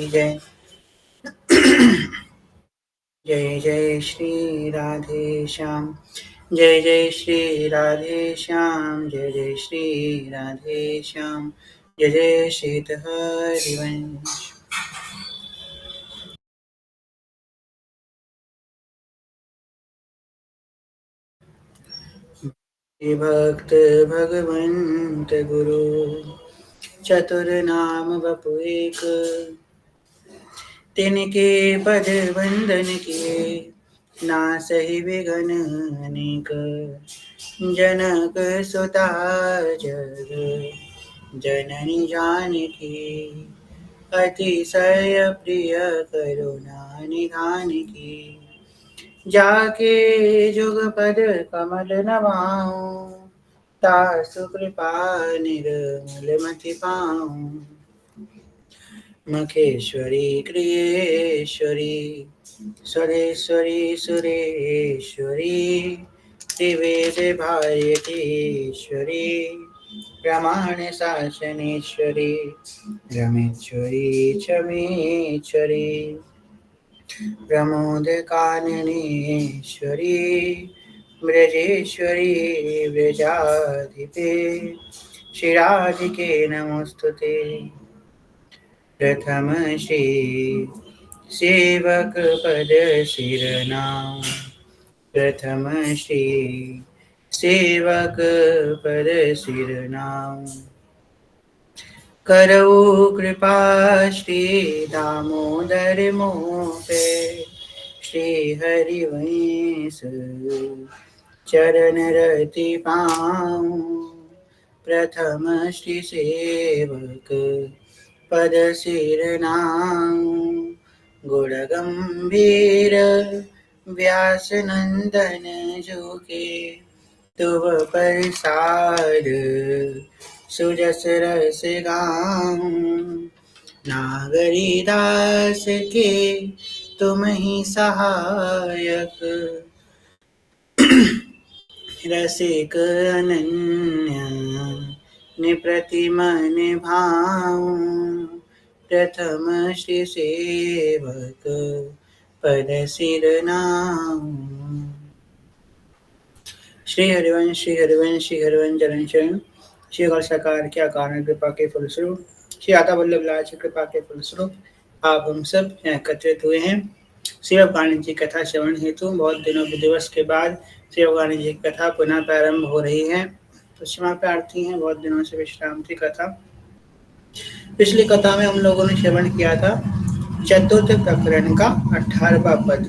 की जय। जय जय श्री राधे श्याम, जय जय श्री राधे श्याम, जय जय श्री राधे श्याम, जय जय श्री हरिवंश। भक्त भगवंत गुरु चतुर नाम बपु एक, तिनके पद वंदन किए नासहि विघ्न अनेक। जनक सुता जग जननी जानकी, अतिशय प्रिय करुणा निधान की। जाके जुग पद कमल नवाऊं, तासु कृपा निर्मल मति पाऊं। मखेश्वरी क्रियेश्वरी, सुरेश्वरी सुरेश्वरी, त्रिवेद भारतीश्वरी, प्रमाण शासनेश्वरी, रमेश्वरी क्षमेश्वरी, प्रमोद काननेश्वरी, ब्रजेश्वरी व्रजाधिपे, श्रीराधिके नमोस्तुते। प्रथम श्री सेवक पद शिरनाम, प्रथम श्री सेवक पद शिरनाम। करऊ कृपा श्री दामोदर मोह पे, श्री हरिवंश चरण रति पाऊं। प्रथम श्री सेवक पद शिरनाम, गुण गंभीर व्यास नंदन जो के, तुम प्रसाद सुजस रस गाऊं। नागरी दास के तुम ही सहायक, रसिक अनन्य निप्रतिमन भाऊं। प्रथम श्री सेवक पद शिरनाम। श्री हरिवंश श्री हरिवंश श्री हरिवंश चरण चरण, श्री गौर सरकार के अकारण कृपा के फलस्वरूप, श्री आता वल्लभ लाल की कृपा के फलस्वरूप आप हम सब यहाँ एकत्रित हुए हैं। श्री भगवान जी कथा श्रवण हेतु बहुत दिनों के दिवस के बाद श्री भगवान जी की कथा पुनः प्रारंभ हो रही है। तो क्षमा प्रार्थी हैं, बहुत दिनों से विश्राम थी कथा। पिछली कथा में हम लोगों ने श्रवण किया था चतुर्थ प्रकरण का 18वां पद।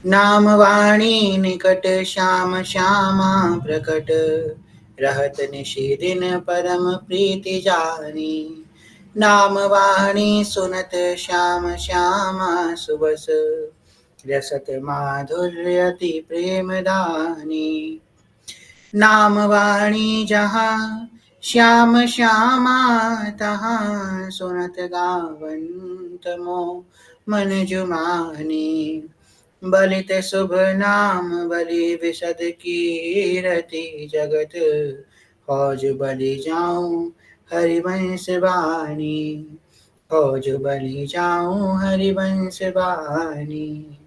नाम वाणी निकट श्याम श्यामा प्रकट, रहत निशि दिन परम प्रीति जानी। नाम वाणी सुनत श्याम श्यामा सुबस, रसत माधुर्य अति प्रेम दानी। नाम वाणी जहाँ श्याम श्यामा तहाँ, सुनत गावंत मोह मन जुमानी। बलित शुभ नाम बलि विशद कीरति, जगत फौज बलि जाऊं हरिवंश वाणी, फौज बलि जाऊं हरिवंश वाणी।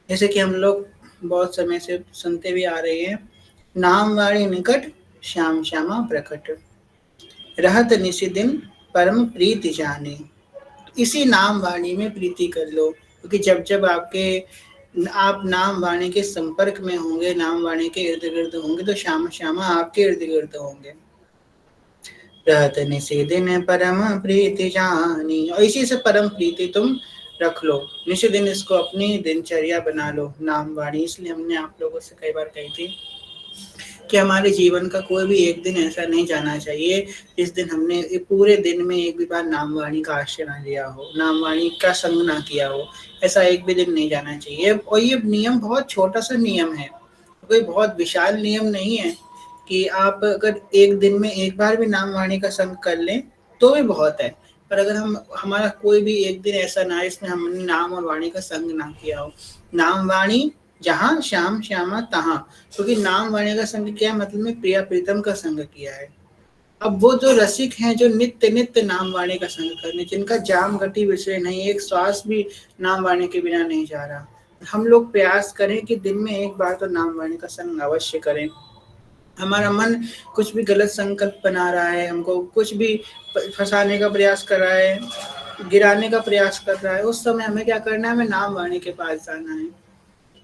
जैसे कि हम लोग बहुत समय से सुनते भी आ रहे हैं, नाम वाणी निकट श्याम श्यामा प्रकट, रहत निशि दिन परम प्रीति जाने। इसी नाम वाणी में प्रीति कर लो, क्योंकि जब जब आप नाम वाणी के संपर्क में होंगे, नाम वाणी के इर्द गिर्द होंगे, तो श्याम श्यामा आपके इर्द गिर्द होंगे। रहत निशि दिन परम प्रीति जानी, और इसी से परम प्रीति तुम रख लो। निशि दिन इसको अपनी दिनचर्या बना लो नाम वाणी। इसलिए हमने आप लोगों से कई बार कही थी कि हमारे जीवन का कोई भी एक दिन ऐसा नहीं जाना चाहिए जिस दिन हमने पूरे दिन में एक भी बार नाम वाणी का आश्रय ना लिया हो, नाम वाणी का संग ना किया हो। ऐसा एक भी दिन नहीं जाना चाहिए। और ये नियम बहुत छोटा सा नियम है, कोई बहुत विशाल नियम नहीं है कि आप अगर एक दिन में एक बार भी नाम वाणी का संग कर लें तो भी बहुत है। पर अगर हमारा कोई भी एक दिन ऐसा ना है इसमें हमने नाम और वाणी का संग ना किया हो। नाम वाणी जहाँ श्याम श्यामा तहाँ, क्योंकि नाम वाणी का संग किया मतलब में प्रिया प्रीतम का संग किया है। अब वो जो रसिक हैं, जो नित्य नित्य नाम वाणी का संग करने, जिनका जाम घटी विषय नहीं, एक श्वास भी नाम वाणी के बिना नहीं जा रहा, हम लोग प्रयास करें कि दिन में एक बार तो नाम वाणी का संग अवश्य करें। हमारा मन कुछ भी गलत संकल्प बना रहा है, हमको कुछ भी फंसाने का प्रयास कर रहा है, गिराने का प्रयास कर रहा है, उस समय हमें क्या करना है? हमें नाम वाणी के पास जाना है।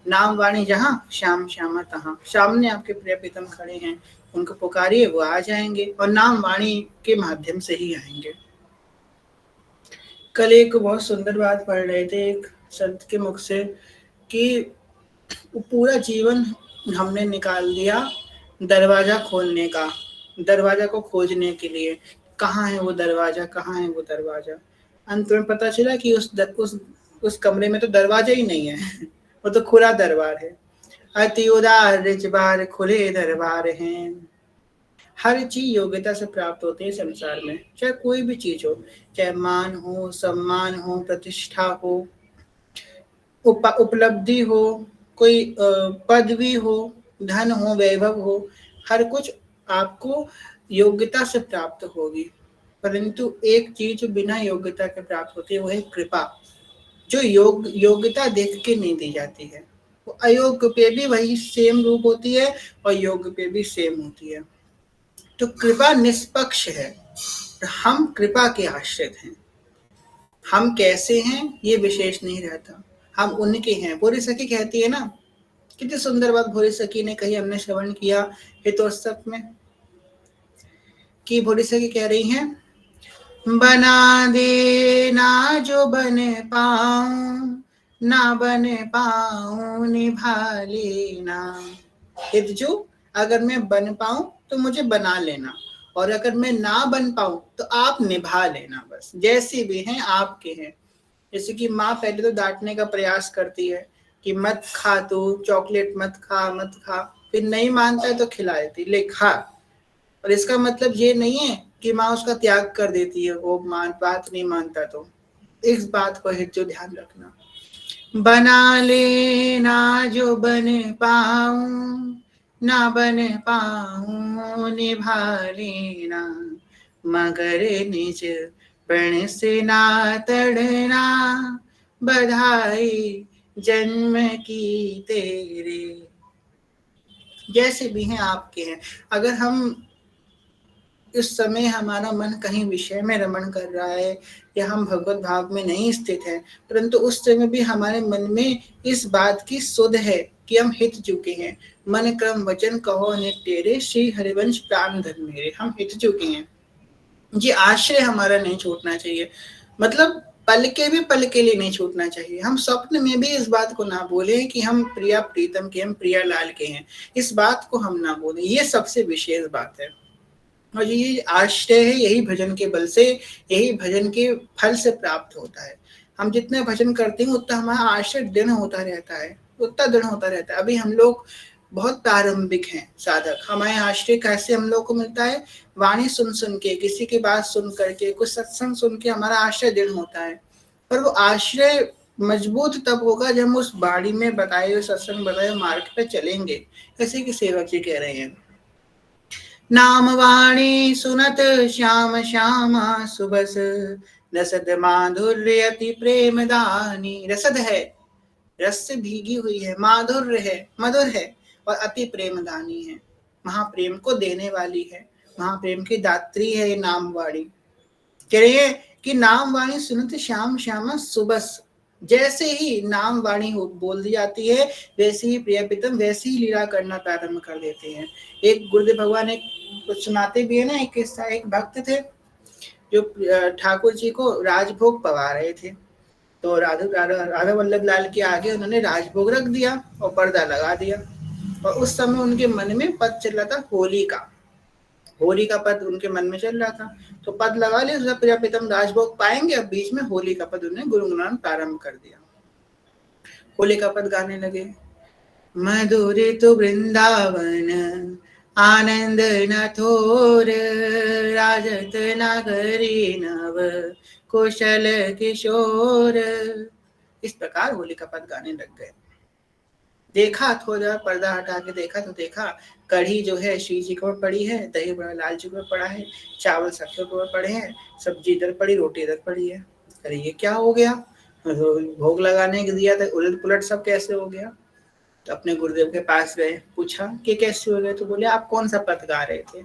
नाम वाणी जहाँ, श्याम श्यामा तहाँ। सामने आपके प्रिय प्रीतम खड़े हैं, उनको पुकारिए, वो आ जाएंगे और नाम वाणी के माध्यम से ही आएंगे। कल एक बहुत सुंदर बात पढ़ रहे थे एक संत के मुख से कि पूरा जीवन हमने निकाल दिया दरवाजा खोलने का, दरवाजा को खोजने के लिए, कहाँ है वो दरवाजा, कहाँ है वो दरवाजा। अंत में पता चला कि उस कमरे में तो दरवाजा ही नहीं है वो तो खुला दरबार है। अति उदार रिजवार खुले दरबार हैं। हर चीज योग्यता से प्राप्त होती है संसार में, चाहे कोई भी चीज हो, चाहे मान हो, सम्मान हो, प्रतिष्ठा हो, उपलब्धि हो, कोई पदवी हो, धन हो, वैभव हो, हर कुछ आपको योग्यता से प्राप्त होगी। परंतु एक चीज बिना योग्यता के प्राप्त होती है, वो है कृपा, जो योग्यता देख के नहीं दी जाती है। वो अयोग्य पे भी वही सेम रूप होती है और योग्य पे भी सेम होती है। तो कृपा निष्पक्ष है, हम कृपा के आश्रित हैं। हम कैसे हैं ये विशेष नहीं रहता, हम उनके हैं। भोरी सखी कहती है ना, कितनी सुंदर बात भोरी सखी ने कही, हमने श्रवण किया हितोत्सव में, कि भोरी सखी कह रही हैं, बना देना जो बन पाऊं, ना बन पाऊं निभा लेना। हितजू, अगर मैं बन पाऊं तो मुझे बना लेना, और अगर मैं ना बन पाऊं तो आप निभा लेना, बस जैसी भी हैं आपके हैं। जैसे कि माँ पहले तो डांटने का प्रयास करती है कि मत खा, तू चॉकलेट मत खा, मत खा, फिर नहीं मानता है तो खिला देती, ले खा। और इसका मतलब ये नहीं है कि माँ उसका त्याग कर देती है, वो बात नहीं मानता तो। इस बात को हित जो ध्यान रखना, बना लेना जो बन पाऊं, ना बन पाऊं निभा लेना, मगर निज प्रण से ना तड़ना, बधाई जन्म की तेरे। जैसे भी हैं आपके हैं। अगर हम इस समय हमारा मन कहीं विषय में रमण कर रहा है या हम भगवत भाव में नहीं स्थित है, परंतु उस समय भी हमारे मन में इस बात की सुध है कि हम हित चुके हैं। मन क्रम वचन कहो नित तेरे, श्री हरिवंश प्राण धन मेरे। हम हित चुके हैं, ये आश्रय हमारा नहीं छूटना चाहिए। मतलब पल के भी पल के लिए नहीं छूटना चाहिए। हम स्वप्न में भी इस बात को ना बोले कि हम प्रिया प्रीतम के, हम प्रिया लाल के हैं, इस बात को हम ना बोले। ये सबसे विशेष बात है। और ये आश्रय है, यही भजन के बल से, यही भजन के फल से प्राप्त होता है। हम जितने भजन करते हैं उतना हमारा आश्रय दृढ़ होता रहता है, उतना दृढ़ होता रहता है। अभी हम लोग बहुत प्रारंभिक हैं साधक, हमारे आश्रय कैसे हम लोग को मिलता है? वाणी सुन सुन के, किसी की बात सुन करके, कुछ सत्संग सुन के हमारा आश्रय दृढ़ होता है। पर वो आश्रय मजबूत तब होगा जब हम उस बाड़ी में बताए हुए, सत्संग बताए हुए मार्ग पे चलेंगे। जैसे कि सेवक जी कह रहे हैं, नाम वाणी सुनत श्याम श्यामा सुबस, रसद माधुर्य अति प्रेम दानी। रसद है, रस से भीगी हुई है, माधुर्य है, मधुर है, और अति प्रेम दानी है, महाप्रेम को देने वाली है, महाप्रेम की दात्री है ये नाम वाणी। कह रही है कि नाम वाणी सुनत श्याम श्यामा सुबस, जैसे ही नाम वाणी बोल दी जाती है, वैसे ही प्रिय प्रीतम वैसे ही लीला करना प्रारंभ कर देते हैं। एक गुरुदेव भगवान एक कुछ सुनाते भी है ना, एक किस्सा, एक भक्त थे जो ठाकुर जी को राजभोग पवा रहे थे। तो राधा वल्लभ लाल के आगे उन्होंने राजभोग रख दिया और पर्दा लगा दिया, और उस समय उनके मन में पद चल रहा था होली का, होली का पद उनके मन में चल रहा था। तो पद लगा लिया, प्रिय प्रीतम राजभोग पाएंगे, अब बीच में होली का पद उन्हें गुनगुनाना प्रारंभ कर दिया। होली का पद गाने लगे, मधुर तो वृंदावन आनंद न थोर, राजत नगरी नव कुशल किशोर। इस प्रकार होली का पद गाने लग गए। देखा, थोड़ा पर्दा हटा के देखा तो देखा कढ़ी जो है श्री जी के ऊपर पड़ी है, दही बड़ा लाल जी के ऊपर पड़ा है, चावल सबके ऊपर पड़े हैं, सब्जी इधर पड़ी, रोटी इधर पड़ी है। अरे ये क्या हो गया? तो भोग लगाने दिया था, उलट पुलट सब कैसे हो गया? तो अपने गुरुदेव के पास गए, पूछा कि कैसे हो गए? तो बोले आप कौन सा पद गा रहे थे?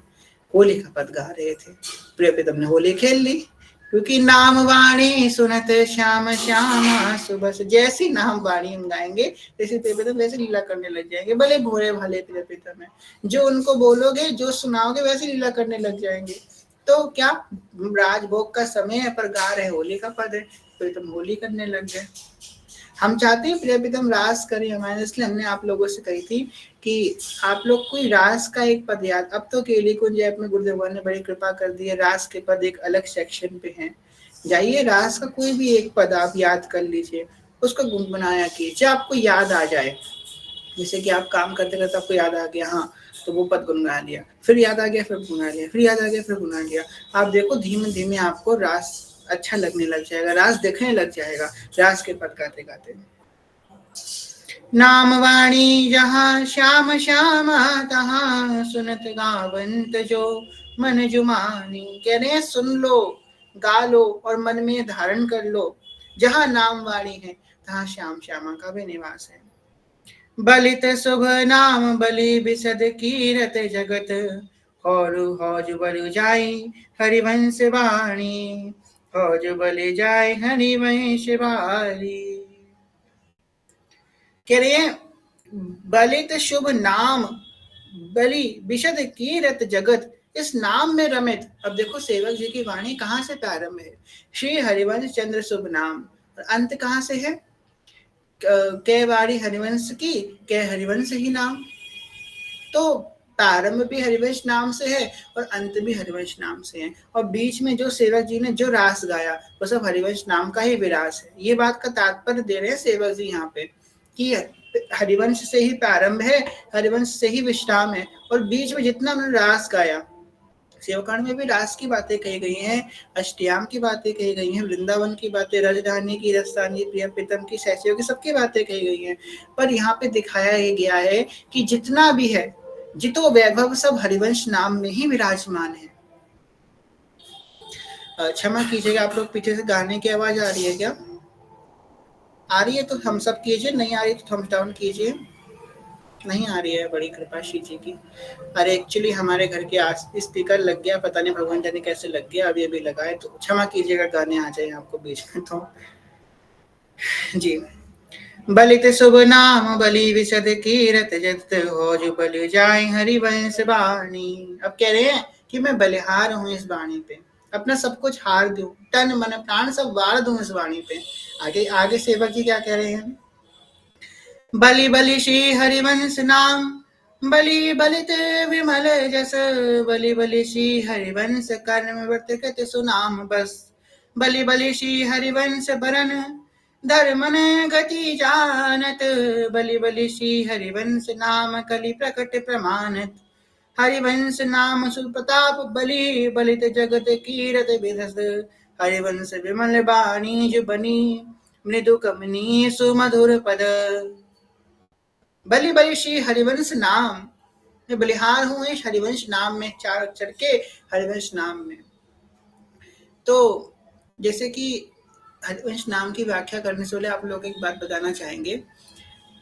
होली का पद गा रहे थे। प्रिय प्रीतम ने होली खेल ली, क्योंकि नाम वाणी सुनत श्याम श्यामा सुबह से, जैसी नाम वाणी हम गाएंगे जैसे प्रिय प्रीतम वैसे लीला करने लग जाएंगे। भले भोरे भाले प्रिय प्रीतम है, जो उनको बोलोगे जो सुनाओगे वैसे लीला करने लग जाएंगे। तो क्या राजभोग का समय है पर गा रहे होली का पद है, प्रीतम होली करने लग गए। हम चाहते हैं प्रिय प्रीतम रास करें हमारे, इसलिए हमने आप लोगों से कही थी कि आप लोग कोई रास का एक पद याद, अब तो केली कुंज ऐप में गुरुदेव भगवान ने बड़ी कृपा कर दी है, रास के पद एक अलग सेक्शन पे हैं। जाइए रास का कोई भी एक पद आप याद कर लीजिए, उसको गुनगुनाया कीजिए, आपको याद आ जाए। जैसे कि आप काम करते करते आपको याद आ गया, हाँ तो वो पद गुनगुना लिया, फिर याद आ गया फिर गुनगुना लिया, फिर याद आ गया फिर गुनगुना लिया। आप देखो धीमे धीमे आपको रास अच्छा लगने लग जाएगा, रास देखने लग जाएगा रास के पद गाते गाते। नाम वाणी जहाँ श्याम श्यामा तहाँ सुनत गावंत जो मन जुमानी। कह रहे हैं सुन लो, गा लो और मन में धारण कर लो, जहाँ नाम वाणी है तहाँ श्याम श्यामा का भी निवास है। बलित शुभ नाम बलि बिसद कीरत जगत, और हौज बल जाई हरिवंश वाणी, हौज बल जाय हरिवंश वाणी। कह रहे हैं बलित शुभ नाम बलि बिशद कीरत जगत, इस नाम में रमित। अब देखो सेवक जी की वाणी कहाँ से प्रारंभ है? श्री हरिवंश चंद्र शुभ नाम, और अंत कहाँ से है? कै वाणी हरिवंश की, कै हरिवंश ही नाम। तो प्रारंभ भी हरिवंश नाम से है और अंत भी हरिवंश नाम से है, और बीच में जो सेवक जी ने जो रास गाया वो सब हरिवंश नाम का ही विरास है। ये बात का तात्पर्य दे रहे हैं सेवक जी यहाँ पे कि हरिवंश से ही प्रारंभ है, हरिवंश से ही विश्राम है, और बीच में जितना उन्होंने रास गाया, सेवकांड में भी रास की बातें कही गई हैं, अष्टयाम की बातें कही गई हैं, वृंदावन की बातें, रजधानी की, रजधानी प्रिय प्रीतम की, सैसियों की, सबकी बातें कही गई हैं। पर यहाँ पे दिखाया गया है कि जितना भी है जितो वैभव सब हरिवंश नाम में ही विराजमान है। क्षमा कीजिएगा आप लोग, पीछे से गाने की आवाज आ रही है क्या? आ रही है तो थम्स अप कीजिए, नहीं आ रही तो थम्स डाउन कीजिए। नहीं आ रही है, बड़ी कृपा श्री जी की। अरे एक्चुअली हमारे घर के आस स्पीकर लग गया, पता नहीं भगवान जाने कैसे लग गया, अभी अभी लगा है, तो क्षमा कीजिएगा गाने आ जाए आपको बीच में तो। जी, बलित शुभ नाम बलि विशद कीरत जगत, हौज बल जाय हरिवंश वाणी। अब कह रहे हैं कि मैं बलिहार हूँ इस वाणी पे, अपना सब कुछ हार दूं, तन मन प्राण सब वार दूं इस वाणी पे। आगे आगे सेवक जी क्या कह रहे हैं? बलि बलि श्री हरिवंश नाम, बलि बलित विमल जस, बलि बलि श्री हरिवंश कर्म व्रत कत सुनाम बस, बलि बलि श्री हरिवंश बरन धर्मन गति जानत, बलि बलि श्री हरिवंश नाम कलि प्रकट प्रमाणत, हरिवंश नाम सुप्रताप बलि बलित जगत कीरत बिरस, हरिवंश विमल बाणी जो बनी मृदु कमनी सुमधुर पद। बलि बलि श्री हरिवंश नाम, मैं बलिहार हूँ इस हरिवंश नाम में, 4 अक्षर के हरिवंश नाम में। तो जैसे कि हरिवंश नाम की व्याख्या करने से पहले आप लोग एक बात बताना चाहेंगे।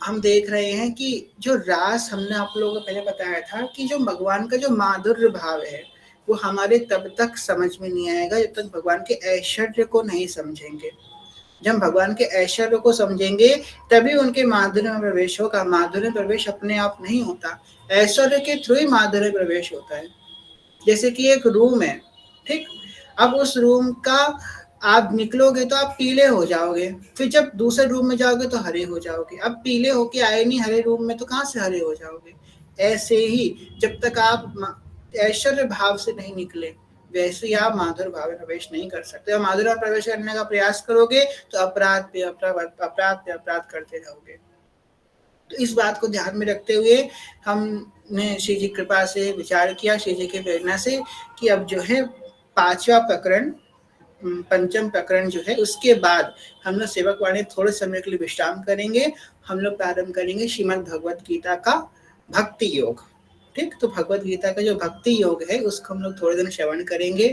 हम देख रहे हैं कि जो रास हमने आप लोगों को पहले बताया था कि जो भगवान का जो माधुर्य भाव है वो हमारे तब तक समझ में नहीं आएगा जब तक भगवान के ऐश्वर्य को नहीं समझेंगे। जब भगवान के ऐश्वर्य को समझेंगे तभी उनके माधुर्य में प्रवेश होगा। माधुर्य प्रवेश अपने आप नहीं होता, ऐश्वर्य के थ्रू ही माधुर्य प्रवेश होता है। जैसे कि एक रूम है, ठीक, अब उस रूम का आप निकलोगे तो आप पीले हो जाओगे, फिर जब दूसरे रूम में जाओगे तो हरे हो जाओगे। अब पीले होके आए नहीं हरे रूम में तो कहाँ से हरे हो जाओगे? ऐसे ही जब तक आप ऐश्वर्य भाव से नहीं निकले वैसे ही आप माधुर भाव में प्रवेश नहीं कर सकते, और माधुर में प्रवेश करने का प्रयास करोगे तो अपराध पे अपराध करते रहोगे। तो इस बात को ध्यान में रखते हुए हमने श्री जी कृपा से विचार किया, श्री जी की प्रेरणा से, कि अब जो है 5वां प्रकरण पंचम प्रकरण जो है उसके बाद हम लोग सेवक वाणी थोड़े समय के लिए विश्राम करेंगे। हम लोग प्रारंभ करेंगे श्रीमद् भगवत गीता का भक्ति योग। ठीक, तो भगवत गीता का जो भक्ति योग है उसको हम लोग थोड़े दिन श्रवण करेंगे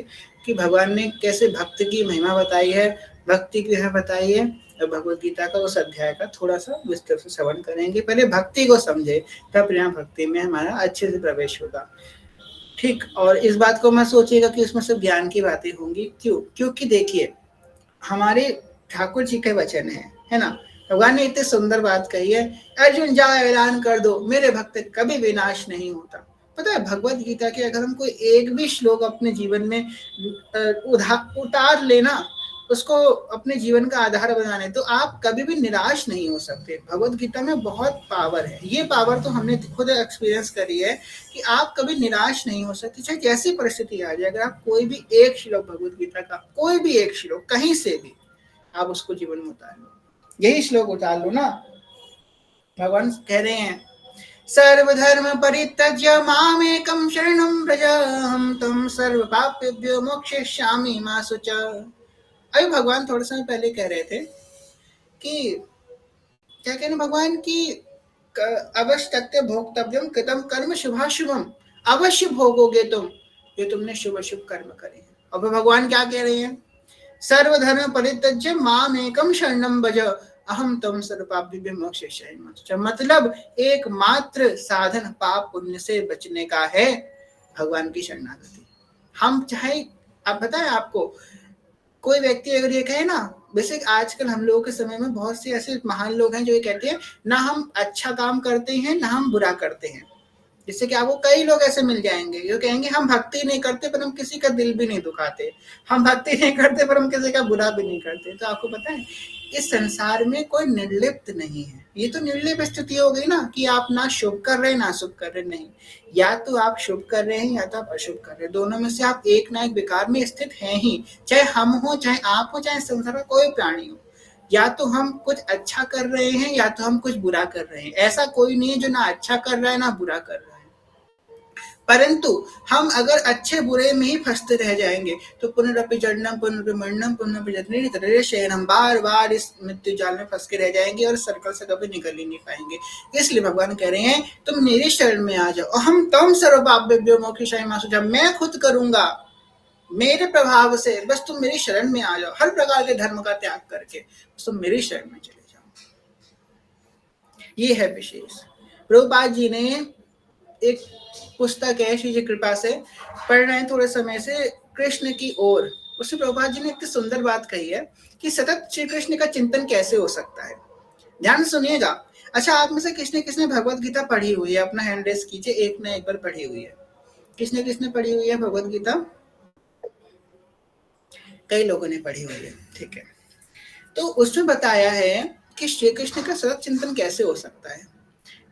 कि भगवान ने कैसे भक्त की महिमा बताई है, भक्ति की महिमा बताई है। और भगवत गीता का उस अध्याय का थोड़ा सा विस्तार से श्रवण करेंगे। पहले भक्ति को समझे, तब यहाँ भक्ति में हमारा अच्छे से प्रवेश होगा। ठीक, और इस बात को मैं सोचिएगा कि उसमें सब ज्ञान की बातें होंगी। क्यों? क्योंकि देखिए हमारे ठाकुर जी के वचन है ना, भगवान ने इतनी सुंदर बात कही है, अर्जुन जाओ ऐलान कर दो मेरे भक्त कभी विनाश नहीं होता। पता है भगवत गीता के अगर हम कोई एक भी श्लोक अपने जीवन में उतार लेना, उसको अपने जीवन का आधार बनाने, तो आप कभी भी निराश नहीं हो सकते। भगवत गीता में बहुत पावर है। ये पावर तो हमने खुद एक्सपीरियंस करी है कि आप कभी निराश नहीं हो सकते, चाहे जैसी परिस्थिति आ जाए। अगर आप कोई भी एक श्लोक भगवत गीता का, कोई भी एक श्लोक कहीं से भी आप उसको जीवन में उतार लो, यही श्लोक उतार लो ना। भगवान कह रहे हैं सर्वधर्म परित्यज्य मामेकं शरणं व्रज अहं त्वं सर्व पापेभ्यो मोक्षयिष्यामि मा शुचा। अभी भगवान थोड़े समय पहले कह रहे थे कि क्या कहने भगवान की अवश्य भोक्तव्यम कृतम कर्म शुभाशुभम, अवश्य भोगोगे तुम जो तुमने शुभ शुभ कर्म करे। अब भगवान क्या कह रहे हैं, सर्वधर्म परित्यज्य मामेकं शरणं व्रज अहम तम सर्वपापेभ्यो मोक्षयिष्यामि। मतलब एकमात्र साधन पाप पुण्य से बचने का है भगवान की शरणागति। हम चाहे, आप बताएं आपको कोई व्यक्ति अगर ये कहे ना, वैसे आजकल हम लोगों के समय में बहुत से ऐसे महान लोग हैं जो ये कहते हैं ना हम अच्छा काम करते हैं ना हम बुरा करते हैं। जिससे कि आपको कई लोग ऐसे मिल जाएंगे जो कहेंगे हम भक्ति नहीं करते पर हम किसी का दिल भी नहीं दुखाते, हम भक्ति नहीं करते पर हम किसी का बुरा भी नहीं करते। तो आपको पता है इस संसार में कोई निर्लिप्त नहीं है। ये तो निर्लिप्त स्थिति हो गई ना कि आप ना शुभ कर रहे हैं ना शुभ कर रहे नहीं, या तो आप शुभ कर रहे हैं या तो आप अशुभ कर रहे हैं। दोनों में से आप एक ना एक विकार में स्थित हैं ही, चाहे हम हो चाहे आप हो चाहे संसार में कोई प्राणी हो। या तो हम कुछ अच्छा कर रहे हैं या तो हम कुछ बुरा कर रहे हैं। ऐसा कोई नहीं है जो ना अच्छा कर रहा है ना बुरा कर रहा है। परंतु हम अगर अच्छे बुरे में ही फंसते रह जाएंगे तो पुनरपि जन्म पुनरपि मरणम पुनरपि जननी तत्र शयनम, बार बार इस मृत्यु जाल में फंस के रह जाएंगे और सर्कल से कभी निकल ही नहीं पाएंगे। इसलिए भगवान कह रहे हैं तुम मेरी शरण में आ जाओ, अहम त्वं सर्व पापेभ्यो मोक्षयिष्यामि मा शुचा। मैं खुद करूंगा मेरे प्रभाव से, बस तुम मेरी शरण में आ जाओ। हर प्रकार के धर्म का त्याग करके बस तुम मेरी शरण में चले जाओ। ये है विशेष। प्रभुपाद जी ने एक पुस्तक है श्री जी कृपा से पढ़ रहे हैं थोड़े समय से, कृष्ण की ओर। उसमें प्रभुपाद जी ने इतनी सुंदर बात कही है कि सतत श्री कृष्ण का चिंतन कैसे हो सकता है। ध्यान सुनिएगा। अच्छा, आप में से किसने किसने भगवत गीता पढ़ी हुई है? अपना हैंड रेस कीजिए, एक ने एक बार पढ़ी हुई है। किसने किसने पढ़ी हुई है भगवत गीता? कई लोगों ने पढ़ी हुई है, ठीक है। तो उसमें बताया है कि श्री कृष्ण का सतत चिंतन कैसे हो सकता है।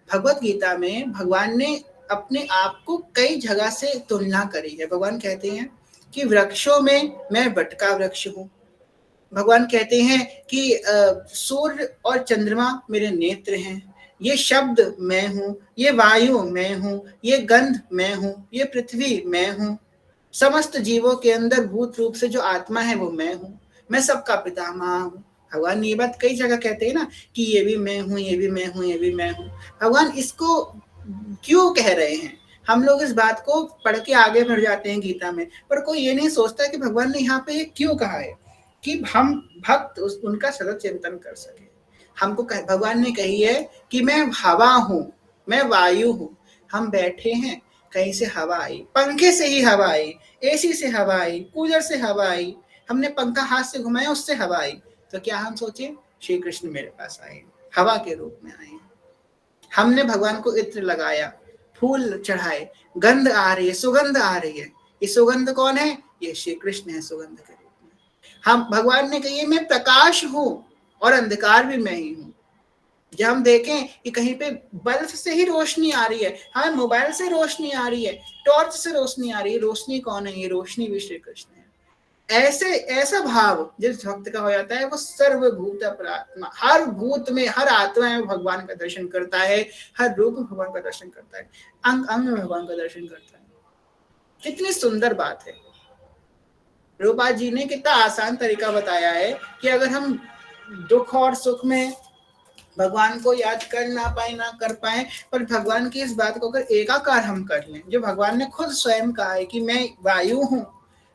भगवत गीता में भगवान ने अपने आप को कई जगह से तुलना करी है। भगवान कहते हैं कि वृक्षों में मैं वटका वृक्ष हूँ। भगवान कहते हैं कि सूर्य और चंद्रमा मेरे नेत्र हैं। ये शब्द मैं हूँ, ये वायु मैं हूँ, ये गंध मैं हूँ, ये पृथ्वी मैं हूँ। समस्त जीवों के अंदर भूत रूप से जो आत्मा है वो मैं हूँ। मैं सबका पितामह हूँ। भगवान ये बात कई जगह कहते हैं ना कि ये भी मैं हूँ, ये भी मैं हूँ, ये भी मैं हूँ। भगवान इसको क्यों कह रहे हैं? हम लोग इस बात को पढ़ के आगे बढ़ जाते हैं गीता में, पर कोई ये नहीं सोचता कि भगवान ने यहाँ पे क्यों कहा है कि हम भक्त उनका सतत चिंतन कर सके। हमको भगवान ने कही है कि मैं हवा हूँ, मैं वायु हूँ। हम बैठे हैं, कहीं से हवा आई, पंखे से ही हवा आई, एसी से हवा आई, कूलर से हवा आई, हमने पंखा हाथ से घुमाया उससे हवा आई। तो क्या हम सोचे श्री कृष्ण मेरे पास आए, हवा के रूप में आए। हमने भगवान को इत्र लगाया, फूल चढ़ाए, गंध आ रही है, सुगंध आ रही है। ये सुगंध कौन है? ये श्री कृष्ण है सुगंध के रूप में। हम भगवान ने कही मैं प्रकाश हूं और अंधकार भी मैं ही हूं। जब हम देखें कि कहीं पे बल्ब से ही रोशनी आ रही है, हाँ मोबाइल से रोशनी आ रही है, टॉर्च से रोशनी आ रही है, रोशनी कौन है? ये रोशनी भी श्री कृष्ण है। ऐसे ऐसा भाव जिस भक्त का हो जाता है वो सर्वभूत अपरात्मा, हर भूत में हर आत्मा में भगवान का दर्शन करता है, हर रूप में भगवान का दर्शन करता है, अंग अंग में भगवान का दर्शन करता है। कितनी सुंदर बात है। रूपा जी ने कितना आसान तरीका बताया है कि अगर हम दुख और सुख में भगवान को याद कर ना पाए ना कर पाए, पर भगवान की इस बात को अगर एकाकार हम कर लें, जो भगवान ने खुद स्वयं कहा है कि मैं वायु हूँ,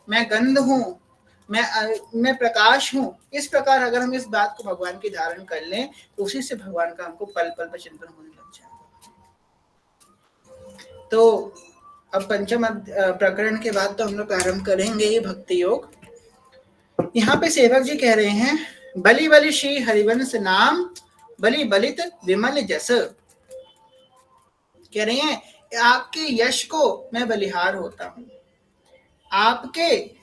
मैं गंध हूँ, मैं प्रकाश हूँ, इस प्रकार अगर हम इस बात को भगवान की धारण कर लें तो उसी से भगवान का हमको पल पल पर चिंतन होने लग जाए। तो अब पंचम प्रकरण के बाद तो हम लोग प्रारंभ करेंगे ये भक्ति योग। यहाँ पे सेवक जी कह रहे हैं, बलि बलि श्री हरिवंश नाम, बलि बलित विमल जस। कह रहे हैं आपके यश को मैं बलिहार होता हूं, आपके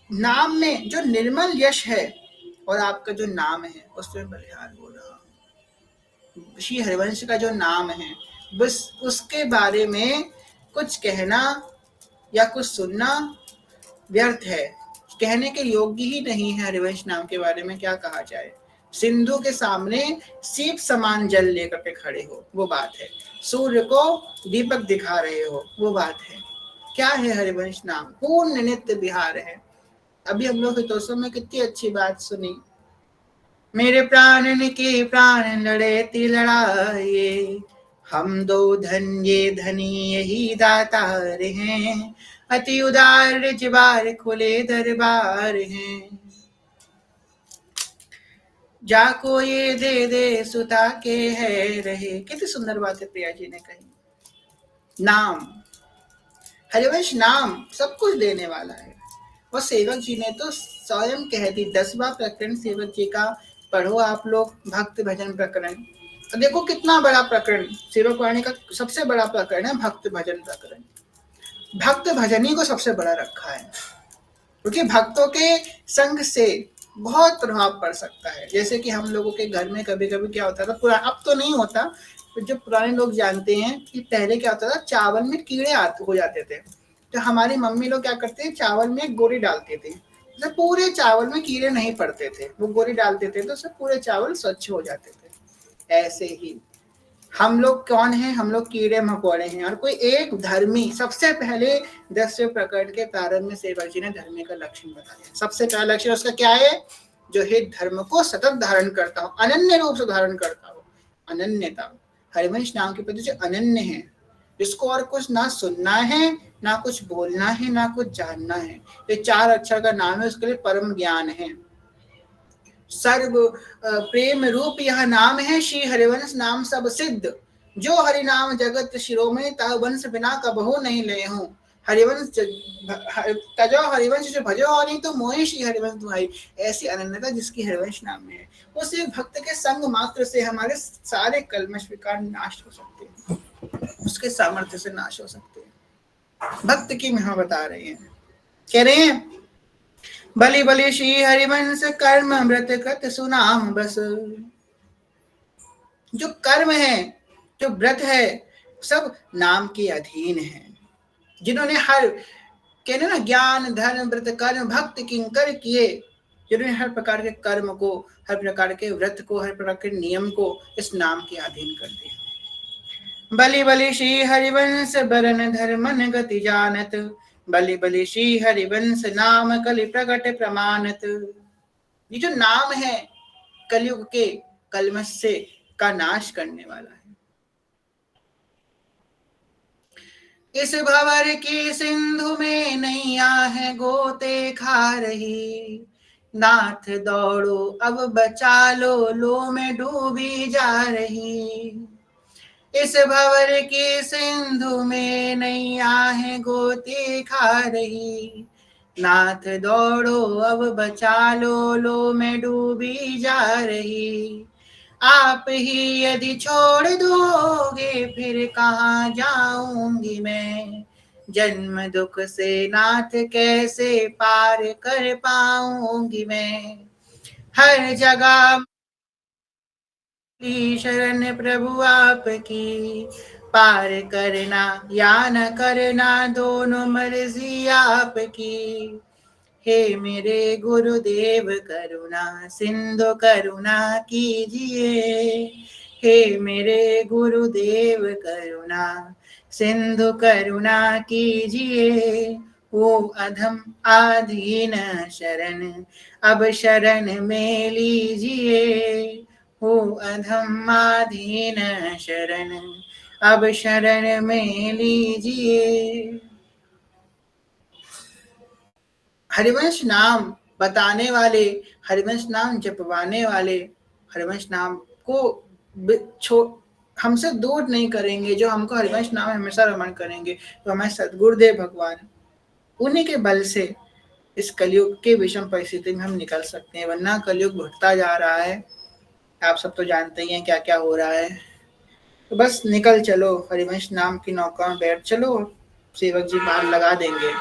नाम में जो निर्मल यश है और आपका जो नाम है उसमें बलिहार हो रहा हूं। श्री हरिवंश का जो नाम है बस उसके बारे में कुछ कहना या कुछ सुनना व्यर्थ है, कहने के योग्य ही नहीं है। हरिवंश नाम के बारे में क्या कहा जाए, सिंधु के सामने सीप समान जल लेकर के खड़े हो वो बात है, सूर्य को दीपक दिखा रहे हो वो बात है। क्या है हरिवंश नाम, पूर्ण नित्य विहार है। अभी हम लोग हितोत्सव में कितनी अच्छी बात सुनी, मेरे प्राण के प्राण लड़े ती लड़ाए, हम दो धन्य धनी यही दातार हैं, अति उदार जिबार खुले दरबार हैं, जाको ये दे दे सुता के है रहे। कितनी सुंदर बात है प्रिया जी ने कही। नाम, हरिवंश नाम सब कुछ देने वाला है। और सेवक जी ने तो स्वयं कह दी, 10वां प्रकरण सेवक जी का पढ़ो आप लोग, भक्त भजन प्रकरण। तो देखो कितना बड़ा प्रकरण, सेवक वाणी का सबसे बड़ा प्रकरण है भक्त भजन प्रकरण। भक्त भजन ही को सबसे बड़ा रखा है, क्योंकि भक्तों के संग से बहुत प्रभाव पड़ सकता है। जैसे कि हम लोगों के घर में कभी कभी क्या होता था, अब तो नहीं होता, जो पुराने लोग जानते हैं कि पहले क्या होता था, चावल में कीड़े हो जाते थे, तो हमारी मम्मी लोग क्या करते हैं, चावल में एक गोरी डालते थे, तो पूरे चावल में कीड़े नहीं पड़ते थे, वो गोरी डालते थे तो सब पूरे चावल स्वच्छ हो जाते थे। ऐसे ही हम लोग कौन है, हम लोग कीड़े मकोड़े हैं। और कोई एक धर्मी, सबसे पहले 10वें प्रकरण के प्रारंभ में सेवक जी ने धर्मी का लक्षण बताया। सबसे पहला लक्षण उसका क्या है, जो है धर्म को सतत धारण करता हो, अनन्य रूप से धारण करता हो। अनन्यता, हरिवंश नाम के प्रति जो अनन्य है, जिसको और कुछ ना सुनना है ना कुछ बोलना है ना कुछ जानना है, ये 4 अक्षर का नाम है, उसके लिए परम ज्ञान है। सर्व प्रेम रूप यह नाम है, श्री हरिवंश नाम सब सिद्ध, जो हरि नाम जगत शिरोमणि ता वंश बिना कबहू नहीं ले हूं। हरिवंश तजो हरिवंश जो भजो और नहीं तो मोहि श्री हरिवंश तुम्हारी। ऐसी अनन्यता जिसकी हरिवंश नाम में है, उस भक्त के संग मात्र से हमारे सारे कल्मश विकार नाश हो सकते हैं, उसके सामर्थ्य से नाश हो सकते हैं। भक्त की महिमा बता रहे हैं, कह रहे हैं बलि बलि श्री हरिवंश कर्म व्रत कृत सुनाम बस। जो कर्म है, जो व्रत है, सब नाम के अधीन है। जिन्होंने हर, कहते ना, ज्ञान धर्म व्रत कर्म भक्त किंकर किए, जिन्होंने हर प्रकार के कर्म को, हर प्रकार के व्रत को, हर प्रकार के नियम को इस नाम के अधीन कर दिया। बलि बलि श्री हरिवंश बरन धर्मन गति जानत, बलि बलि श्री हरिवंश नाम कलि प्रकट प्रमाणत। ये जो नाम है कलयुग के कलमश से का नाश करने वाला है। इस भंवर की सिंधु में नैया है गोते खा रही, नाथ दौड़ो अब बचा लो में डूबी जा रही। इस भंवर की सिंधु में नैया है गोते खा रही, नाथ दौड़ो अब बचा लो में डूबी जा रही। आप ही यदि छोड़ दोगे फिर कहाँ जाऊंगी मैं, जन्म दुख से नाथ कैसे पार कर पाऊंगी मैं। हर जगह शरण प्रभु आपकी, पार करना या न करना दोनों मर्जी आपकी। हे मेरे गुरुदेव करुणा सिंधु करुणा कीजिए, हे मेरे गुरुदेव करुणा सिंधु करुणा कीजिए। हो अधम आधीन शरण, अब शरण में लीजिए। हो अधम आधीन शरण, अब शरण में लीजिए। हरिवंश नाम बताने वाले, हरिवंश नाम जपवाने वाले, हरिवंश नाम को हमसे दूर नहीं करेंगे, जो हमको हरिवंश नाम हमेशा रमण करेंगे, तो हमारे सदगुरुदेव भगवान, उन्हीं के बल से इस कलयुग के विषम परिस्थिति में हम निकल सकते हैं, वरना कलयुग बढ़ता जा रहा है। आप सब तो जानते ही हैं क्या क्या हो रहा है। तो बस निकल चलो, हरिवंश नाम की नौका में बैठ चलो, सेवक जी पार लगा देंगे।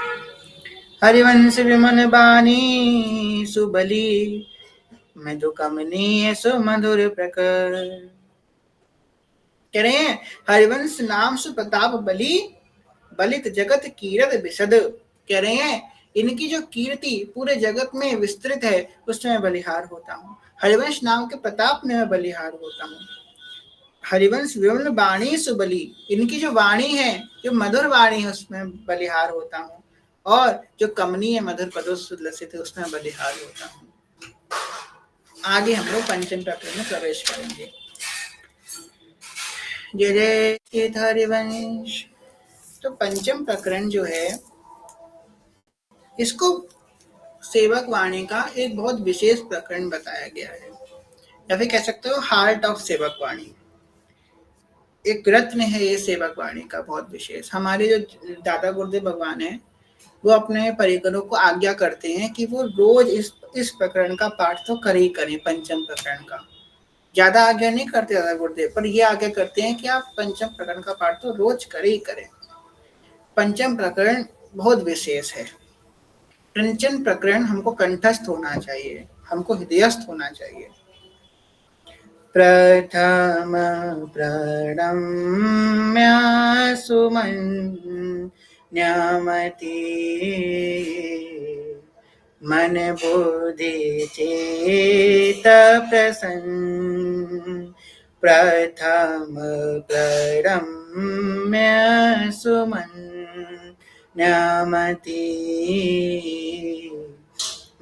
हरिवंश विमन बानी सुबली, मधु कमनीय सुमधुर प्रकर। कह रहे हैं हरिवंश नाम सुप्रताप बली, बलित जगत कीरत विशद। कह रहे हैं इनकी जो कीर्ति पूरे जगत में विस्तृत है, उसमें बलिहार होता हूँ। हरिवंश नाम के प्रताप में मैं बलिहार होता हूँ। हरिवंश विमल वाणी सुबली, इनकी जो वाणी है, जो मधुर वाणी है, उसमें बलिहार होता हूँ। और जो कमनीय मधुर पदों से लसित है, उसमें बलिहार होता हूँ। आगे हम लोग पंचम प्रकरण में प्रवेश करेंगे। जय जय हरिवंश। तो पंचम प्रकरण जो है, इसको सेवक वाणी का एक बहुत विशेष प्रकरण बताया गया है, या फिर कह सकते हो हार्ट ऑफ सेवक वाणी। एक रत्न है ये सेवक वाणी का, बहुत विशेष। हमारे जो दादा गुरुदेव भगवान है, वो अपने परिकरों को आज्ञा करते हैं कि वो रोज इस प्रकरण का पाठ तो कर ही करें, पंचम प्रकरण का। ज्यादा आज्ञा नहीं करते दादा गुरुदेव, पर ये आज्ञा करते हैं कि आप पंचम प्रकरण का पाठ तो रोज करे ही करें। पंचम प्रकरण बहुत विशेष है। पंचम प्रकरण हमको कंठस्थ होना चाहिए, हमको हृदयस्थ होना चाहिए। प्रथम प्रणम्य सुमन्यमति, मन बुद्धि चेत प्रसन्न। प्रथम प्रणम्य सुमन्यमति,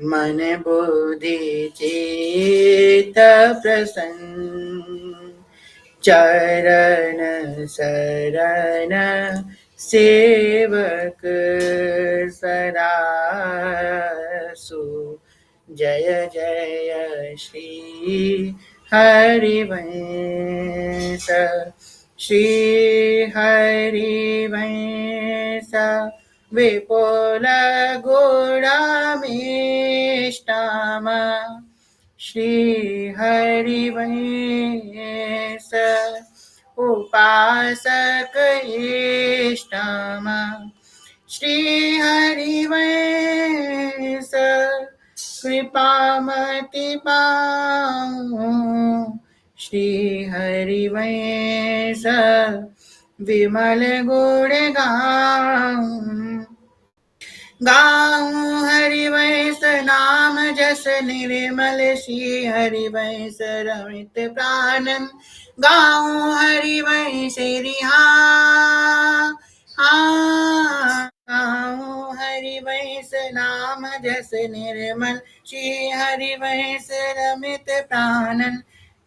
मन बुद्धि चेत प्रसन्न। चरण शरण सेवक सरासु, जय जय श्री हरिवंश। श्री हरिवंश विपुल गुणमिष्टम, श्री हरिवंश उपासक इष्टम। श्री हरिवंश कृपामति पाऊं, श्री हरिवंश विमल गुण गाऊं। गाऊं हरिवंश नाम जस निर्मल, श्री हरिवंश रमित प्राणन। गाऊं हरिवंश रिहा, गाऊं हरिवंश नाम जस निर्मल, श्री हरिवंश रमित प्राणन।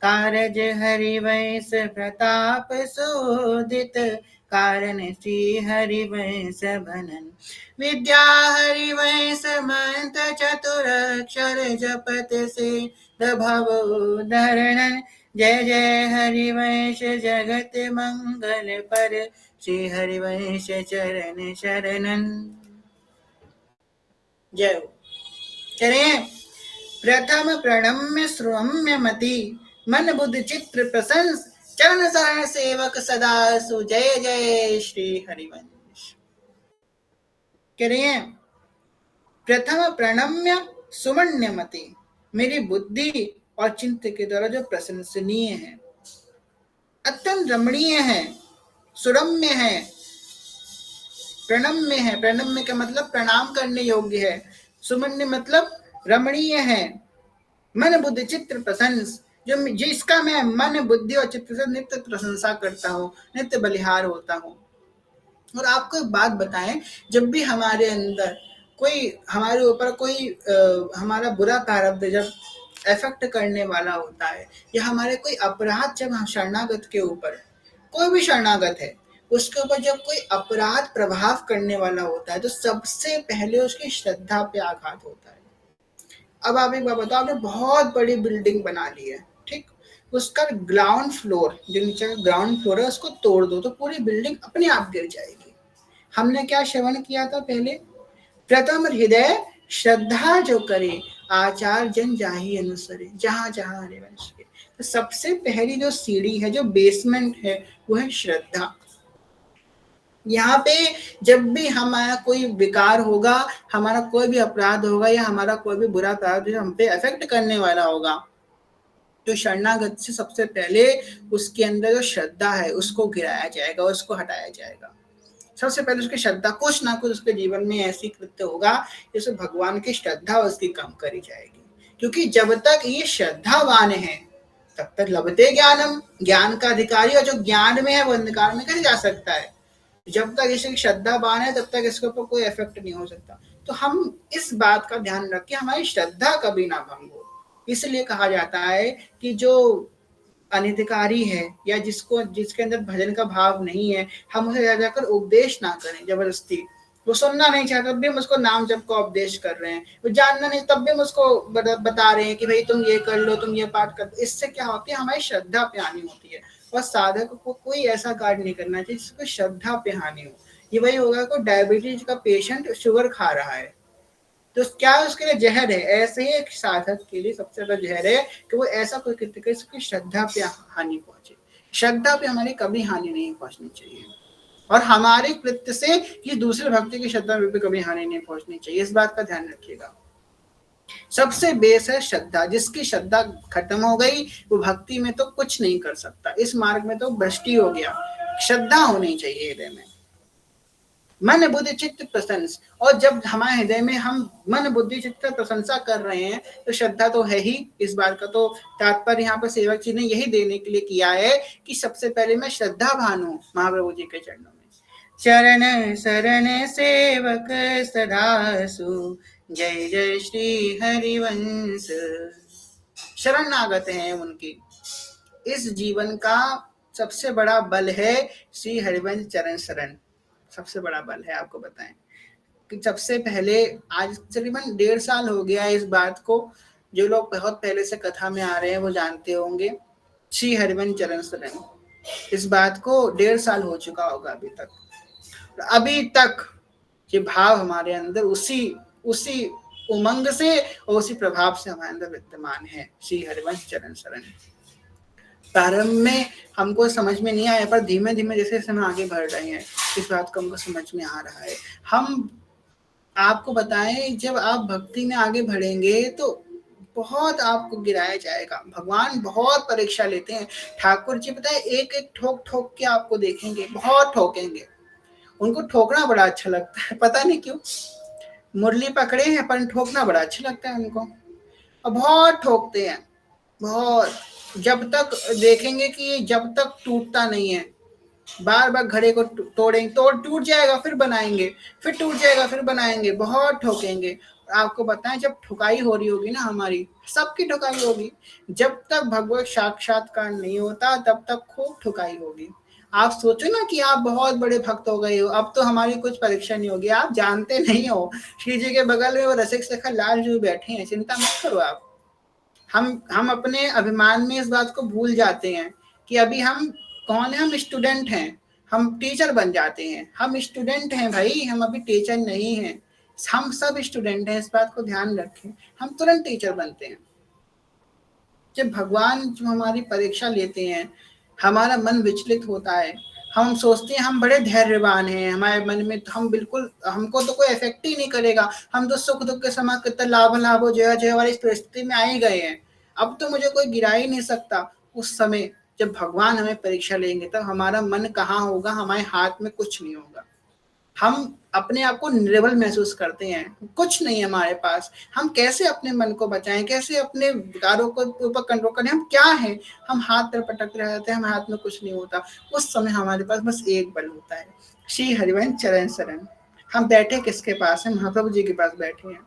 कारज हरिवंश प्रताप शोधित, कारण श्री हरिवंश भनन। विद्या हरिवंश मंत्र चतुरक्षर, जपत से भव धरणन। जय जय हरिवंश जगत मंगल पर, श्री हरिवंश चरण शरणन। जय हो। चलिए, प्रथम प्रणम्य श्रम्य मति, मन बुद्धि चित्र प्रशंस, चरण शरण सेवक सदा सु, जय जय श्री हरिवंश। कह रहे हैं प्रथम प्रणम्य सुमन्य मति, मेरी बुद्धि और चिंत के द्वारा जो प्रशंसनीय है, अत्यंत रमणीय है, सुरम्य है, प्रणम्य है। प्रणम्य का मतलब प्रणाम करने योग्य है। सुमन्य मतलब रमणीय है। मन बुद्धि चित्त प्रशंस, जो जिसका मैं मन बुद्धि और चित्त से नित्य प्रशंसा करता हूँ, नित्य बलिहार होता हूँ। और आपको एक बात बताएं, जब भी हमारे अंदर कोई हमारे ऊपर कोई हमारा बुरा प्रारब्ध जब इफेक्ट करने वाला होता है, या हमारे कोई अपराध जब हम शरणागत के ऊपर, कोई भी शरणागत है उसके ऊपर जब कोई अपराध प्रभाव करने वाला होता है, तो सबसे पहले उसकी श्रद्धा पे आघात होता है। अब आप एक बात बताओ, आपने बहुत बड़ी बिल्डिंग बना ली है, ठीक, उसका ग्राउंड फ्लोर, जो नीचे का ग्राउंड फ्लोर है उसको तोड़ दो तो पूरी बिल्डिंग अपने आप गिर जाएगी। हमने क्या श्रवण किया था पहले, प्रथम हृदय श्रद्धा जो करे, आचार जन जाहि अनुसरे, जहां जहां हरिवंश के। तो सबसे पहली जो सीढ़ी है, जो बेसमेंट है, वो है श्रद्धा। यहाँ पे जब भी हमारा कोई विकार होगा, हमारा कोई भी अपराध होगा, या हमारा कोई भी बुरा प्रारब्ध हम पे अफेक्ट करने वाला होगा, तो शरणागत से सबसे पहले उसके अंदर जो श्रद्धा है उसको गिराया जाएगा, उसको हटाया जाएगा। सबसे पहले उसकी श्रद्धा, कुछ ना कुछ उसके जीवन में ऐसी कृत्य होगा जिससे भगवान की श्रद्धा उसकी कम करी जाएगी। क्योंकि जब तक ये श्रद्धावान है तब तक लभते ज्ञानम, ज्ञान का अधिकारी, और जो ज्ञान में है वो अंधकार में कैसे जा सकता है। जब तक इसकी श्रद्धावान है तब तक इसके ऊपर कोई इफेक्ट नहीं हो सकता। तो हम इस बात का ध्यान रखें, हमारी श्रद्धा कभी ना भंग हो। इसलिए कहा जाता है कि जो अनधिकारी है, या जिसके अंदर भजन का भाव नहीं है, हम उसे जा जाकर उपदेश ना करें जबरदस्ती। वो सुनना नहीं चाहता तब भी हम उसको नाम जप का उपदेश कर रहे हैं, वो जानना नहीं तब भी हम उसको बता रहे हैं कि भाई तुम ये कर लो, तुम ये पाठ कर लो। इससे क्या होती है, हमारी श्रद्धा पे हानि होती है। और साधक को कोई ऐसा कार्य नहीं करना चाहिए जिसको श्रद्धा पे हानि हो। ये वही होगा कोई डायबिटीज का पेशेंट शुगर खा रहा है, तो क्या उसके लिए जहर है, ऐसे ही एक साधक के लिए सबसे बड़ा जहर है कि वो ऐसा कोई कृत्य करे जिसकी श्रद्धा पे हानि पहुंचे। श्रद्धा पे हमारी कभी हानि नहीं पहुंचनी चाहिए, और हमारे कृत्य से ये दूसरे भक्ति की श्रद्धा पे कभी हानि नहीं पहुंचनी चाहिए। इस बात का ध्यान रखिएगा। सबसे बेस है श्रद्धा। जिसकी श्रद्धा खत्म हो गई वो भक्ति में तो कुछ नहीं कर सकता, इस मार्ग में तो भ्रष्टि हो गया। श्रद्धा होनी चाहिए हृदय में, मन बुद्धि चित्त प्रशंस। और जब हमारे हृदय में हम मन बुद्धि चित्त प्रशंसा कर रहे हैं तो श्रद्धा तो है ही। इस बात का तो तात्पर्य यहाँ पर सेवक जी ने यही देने के लिए किया है कि सबसे पहले मैं श्रद्धावान हूँ महाप्रभु जी के चरणों में। चरण शरण सेवक सदासु, जय जय श्री हरिवंश। शरणागत हैं उनकी। इस जीवन का सबसे बड़ा बल है श्री हरिवंश चरण शरण। सबसे बड़ा बल है। आपको बताएं कि सबसे पहले, आज तकरीबन 1.5 साल हो गया इस बात को, जो लोग बहुत पहले से कथा में आ रहे हैं वो जानते होंगे, श्री हरिवंश चरण शरण। इस बात को 1.5 साल हो चुका होगा अभी तक ये भाव हमारे अंदर उसी उमंग से और उसी प्रभाव से हमारे अंदर विद्यमान है। श्री हरिवंश चरण शरण प्रारंभ में हमको समझ में नहीं आया, पर धीमे धीमे जैसे जैसे हम आगे बढ़ रहे हैं इस बात को हमको समझ में आ रहा है। हम आपको बताएं, जब आप भक्ति में आगे बढ़ेंगे तो बहुत आपको गिराया जाएगा। भगवान बहुत परीक्षा लेते हैं। ठाकुर जी पता है एक एक ठोक ठोक के आपको देखेंगे, बहुत ठोकेंगे। उनको ठोकना बड़ा अच्छा लगता है, पता नहीं क्यों। मुरली पकड़े हैं पर ठोकना बड़ा अच्छा लगता है उनको, और बहुत ठोकते हैं बहुत। जब तक देखेंगे कि जब तक टूटता नहीं है, बार बार घड़े को तोड़ेंगे, टूट जाएगा फिर बनाएंगे, फिर टूट जाएगा फिर बनाएंगे, बहुत ठोकेंगे। आपको बताएं जब ठुकाई हो रही होगी ना, हमारी सबकी ठुकाई होगी। जब तक भगवत साक्षात्कार नहीं होता तब तक खूब ठुकाई होगी। आप सोचो ना कि आप बहुत बड़े भक्त हो गए हो, अब तो हमारी कुछ परीक्षा नहीं होगी। आप जानते नहीं हो, श्री जी के बगल में वो रसिक शेखर लाल जी बैठे हैं, चिंता मत करो आप। हम अपने अभिमान में इस बात को भूल जाते हैं कि अभी हम कौन है, हम स्टूडेंट हैं। हम टीचर बन जाते हैं, हम स्टूडेंट हैं भाई, हम अभी टीचर नहीं हैं। हम सब स्टूडेंट हैं, इस बात को ध्यान रखें। हम तुरंत टीचर बनते हैं जब भगवान जो हमारी परीक्षा लेते हैं। हमारा मन विचलित होता है, हम सोचते हैं हम बड़े धैर्यवान हैं, हमारे मन में हम बिल्कुल, हमको तो कोई इफेक्ट ही नहीं करेगा, हम तो सुख दुख के समय कितना लाभ लाभ जय जय वाली परिस्थिति में आ ही गए हैं, अब तो मुझे कोई गिरा ही नहीं सकता। उस समय जब भगवान हमें परीक्षा लेंगे तब हमारा मन कहाँ होगा, हमारे हाथ में कुछ नहीं होगा। हम अपने आप को निर्बल महसूस करते हैं, कुछ नहीं है हमारे पास। हम कैसे अपने मन को बचाएं, कैसे अपने विकारों को ऊपर कंट्रोल करें, हम क्या हैं, हम हाथ पर पटक रहे होते हैं, हमारे हाथ में कुछ नहीं होता। उस समय हमारे पास बस एक बल होता है श्री हरिवंश चरण शरण। हम बैठे किसके पास हैं? महाप्रभु जी के पास बैठे हैं।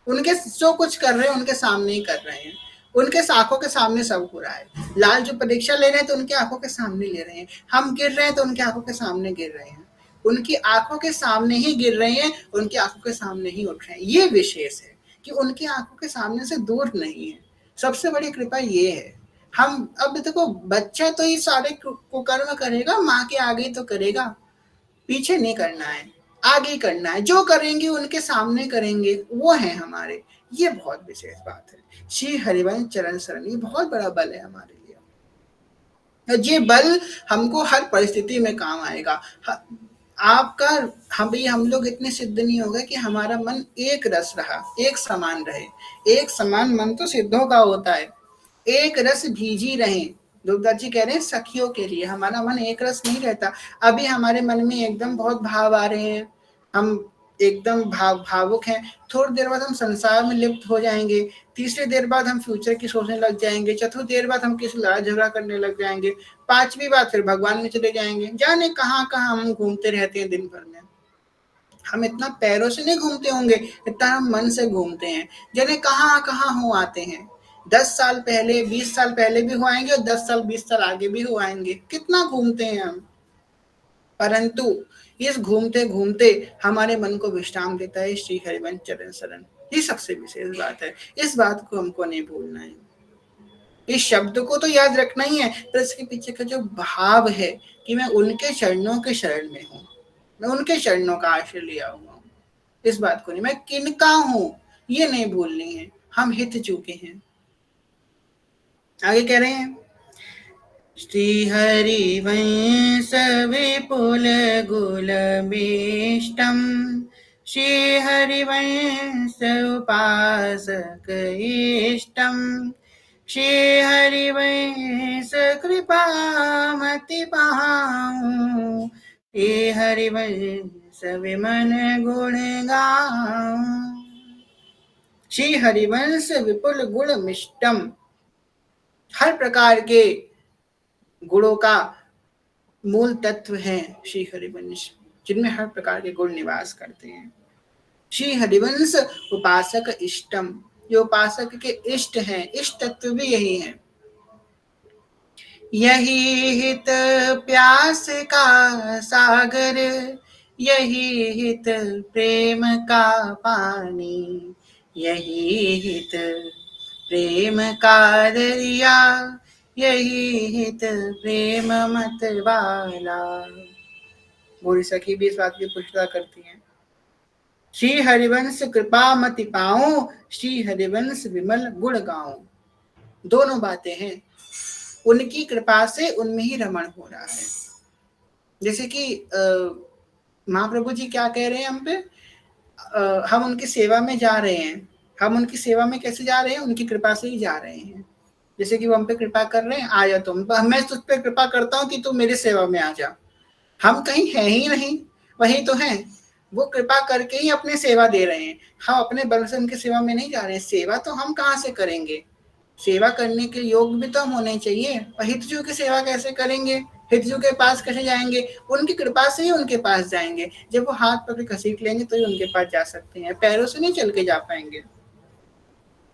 उनके जो कुछ कर रहे हैं उनके सामने ही कर रहे हैं। उनके आंखों के सामने सब हो रहा है। लाल जो परीक्षा ले रहे हैं तो उनकी आंखों के सामने ले रहे हैं। हम गिर रहे हैं तो उनकी आंखों के सामने गिर रहे हैं। उनकी आंखों के सामने ही गिर रहे हैं, उनकी आंखों के सामने ही उठ रहे हैं। ये विशेष है कि उनकी आंखों के सामने से दूर नहीं है। सबसे बड़ी कृपा ये है। हम अब देखो, बच्चा तो ये सारे कुकर्म करेगा, माँ के आगे तो करेगा, पीछे नहीं करना है, आगे करना है। जो करेंगे उनके सामने करेंगे, वो है हमारे। ये बहुत विशेष बात है। श्री हरिवंश चरण शरण, ये बहुत बड़ा बल है हमारे लिए। ये बल हमको हर परिस्थिति में काम आएगा। आपका हम लोग इतने सिद्ध नहीं हो गए कि हमारा मन एक रस रहा, एक समान रहे। एक समान मन तो सिद्धों का होता है। एक रस भीजी रहे। दुर्गा जी कह रहे हैं सखियों के लिए हमारा मन एक रस नहीं रहता। अभी हमारे मन में एकदम बहुत भाव आ रहे हैं, हम एकदम भावुक हैं। थोड़ी देर बाद हम संसार में लिप्त हो जाएंगे। तीसरी देर बाद हम फ्यूचर की सोचने लग जाएंगे। चौथी देर बाद हम किसी लड़ाई झगड़ा करने लग जाएंगे। पांचवी बार फिर भगवान में चले जाएंगे। जाने कहाँ कहाँ हम घूमते रहते हैं दिन भर में। हम इतना पैरों से नहीं घूमते होंगे, इतना हम मन से घूमते हैं। जाने कहाँ कहाँ हो आते हैं। 10 साल पहले, 20 साल पहले भी हो आएंगे और 10 साल 20 साल आगे भी हो आएंगे। कितना घूमते हैं हम। परंतु इस घूमते घूमते हमारे मन को विश्राम देता है श्री हरिवंश चरण शरण। ये सबसे विशेष बात है। इस बात को हमको नहीं भूलना है। इस शब्द को तो याद रखना ही है, पर इसके पीछे का जो भाव है कि मैं उनके चरणों के शरण में हूँ, मैं उनके चरणों का आश्रय लिया हुआ हूँ। इस बात को नहीं, मैं किनका हूँ ये नहीं भूलनी है। हम हित चूके हैं। आगे कह रहे हैं, श्री हरिवंश विपुल गुलमिष्टम, श्री हरिवंश उपासक इष्टम, श्री हरिवंश कृपामति पाऊं, श्री हरिवंश विमन गुण गाऊं। श्री हरिवंश विपुल गुण मिष्टम, हर प्रकार के गुणों का मूल तत्व है श्री हरिवंश, जिनमें हर प्रकार के गुण निवास करते हैं। श्री हरिवंश उपासक इष्टम, जो उपासक के इष्ट हैं, इष्ट तत्व भी यही है। यही हित प्यास का सागर, यही हित प्रेम का पानी, यही हित प्रेम का दरिया, यही हित प्रेम मत वाला। बूढ़ी सखी भी इस बात की पुष्टता करती हैं। श्री हरिवंश कृपा मति पाऊं, श्री हरिवंश विमल गुण गाऊं। दोनों बातें हैं। उनकी कृपा से उनमें ही रमण हो रहा है। जैसे कि महाप्रभु जी क्या कह रहे हैं हम पे, हम उनकी सेवा में जा रहे हैं। हम उनकी सेवा में कैसे जा रहे हैं? उनकी कृपा से ही जा रहे हैं। जैसे कि वो हम पे कृपा कर रहे हैं, आ जा तुम, मैं तुझ पे कृपा करता हूँ कि तू मेरी सेवा में आ जा। हम कहीं है ही नहीं, वही तो है। वो कृपा करके ही अपनी सेवा दे रहे हैं। हम अपने बल से उनकी सेवा में नहीं जा रहे हैं। सेवा तो हम कहाँ से करेंगे? सेवा करने के योग भी तो हम होने चाहिए। और हितजू की सेवा कैसे करेंगे? हितजू के पास कैसे जाएंगे? उनकी कृपा से ही उनके पास जाएंगे। जब वो हाथ पकड़ घसीट लेंगे तो ही उनके पास जा सकते हैं, पैरों से नहीं चल के जा पाएंगे।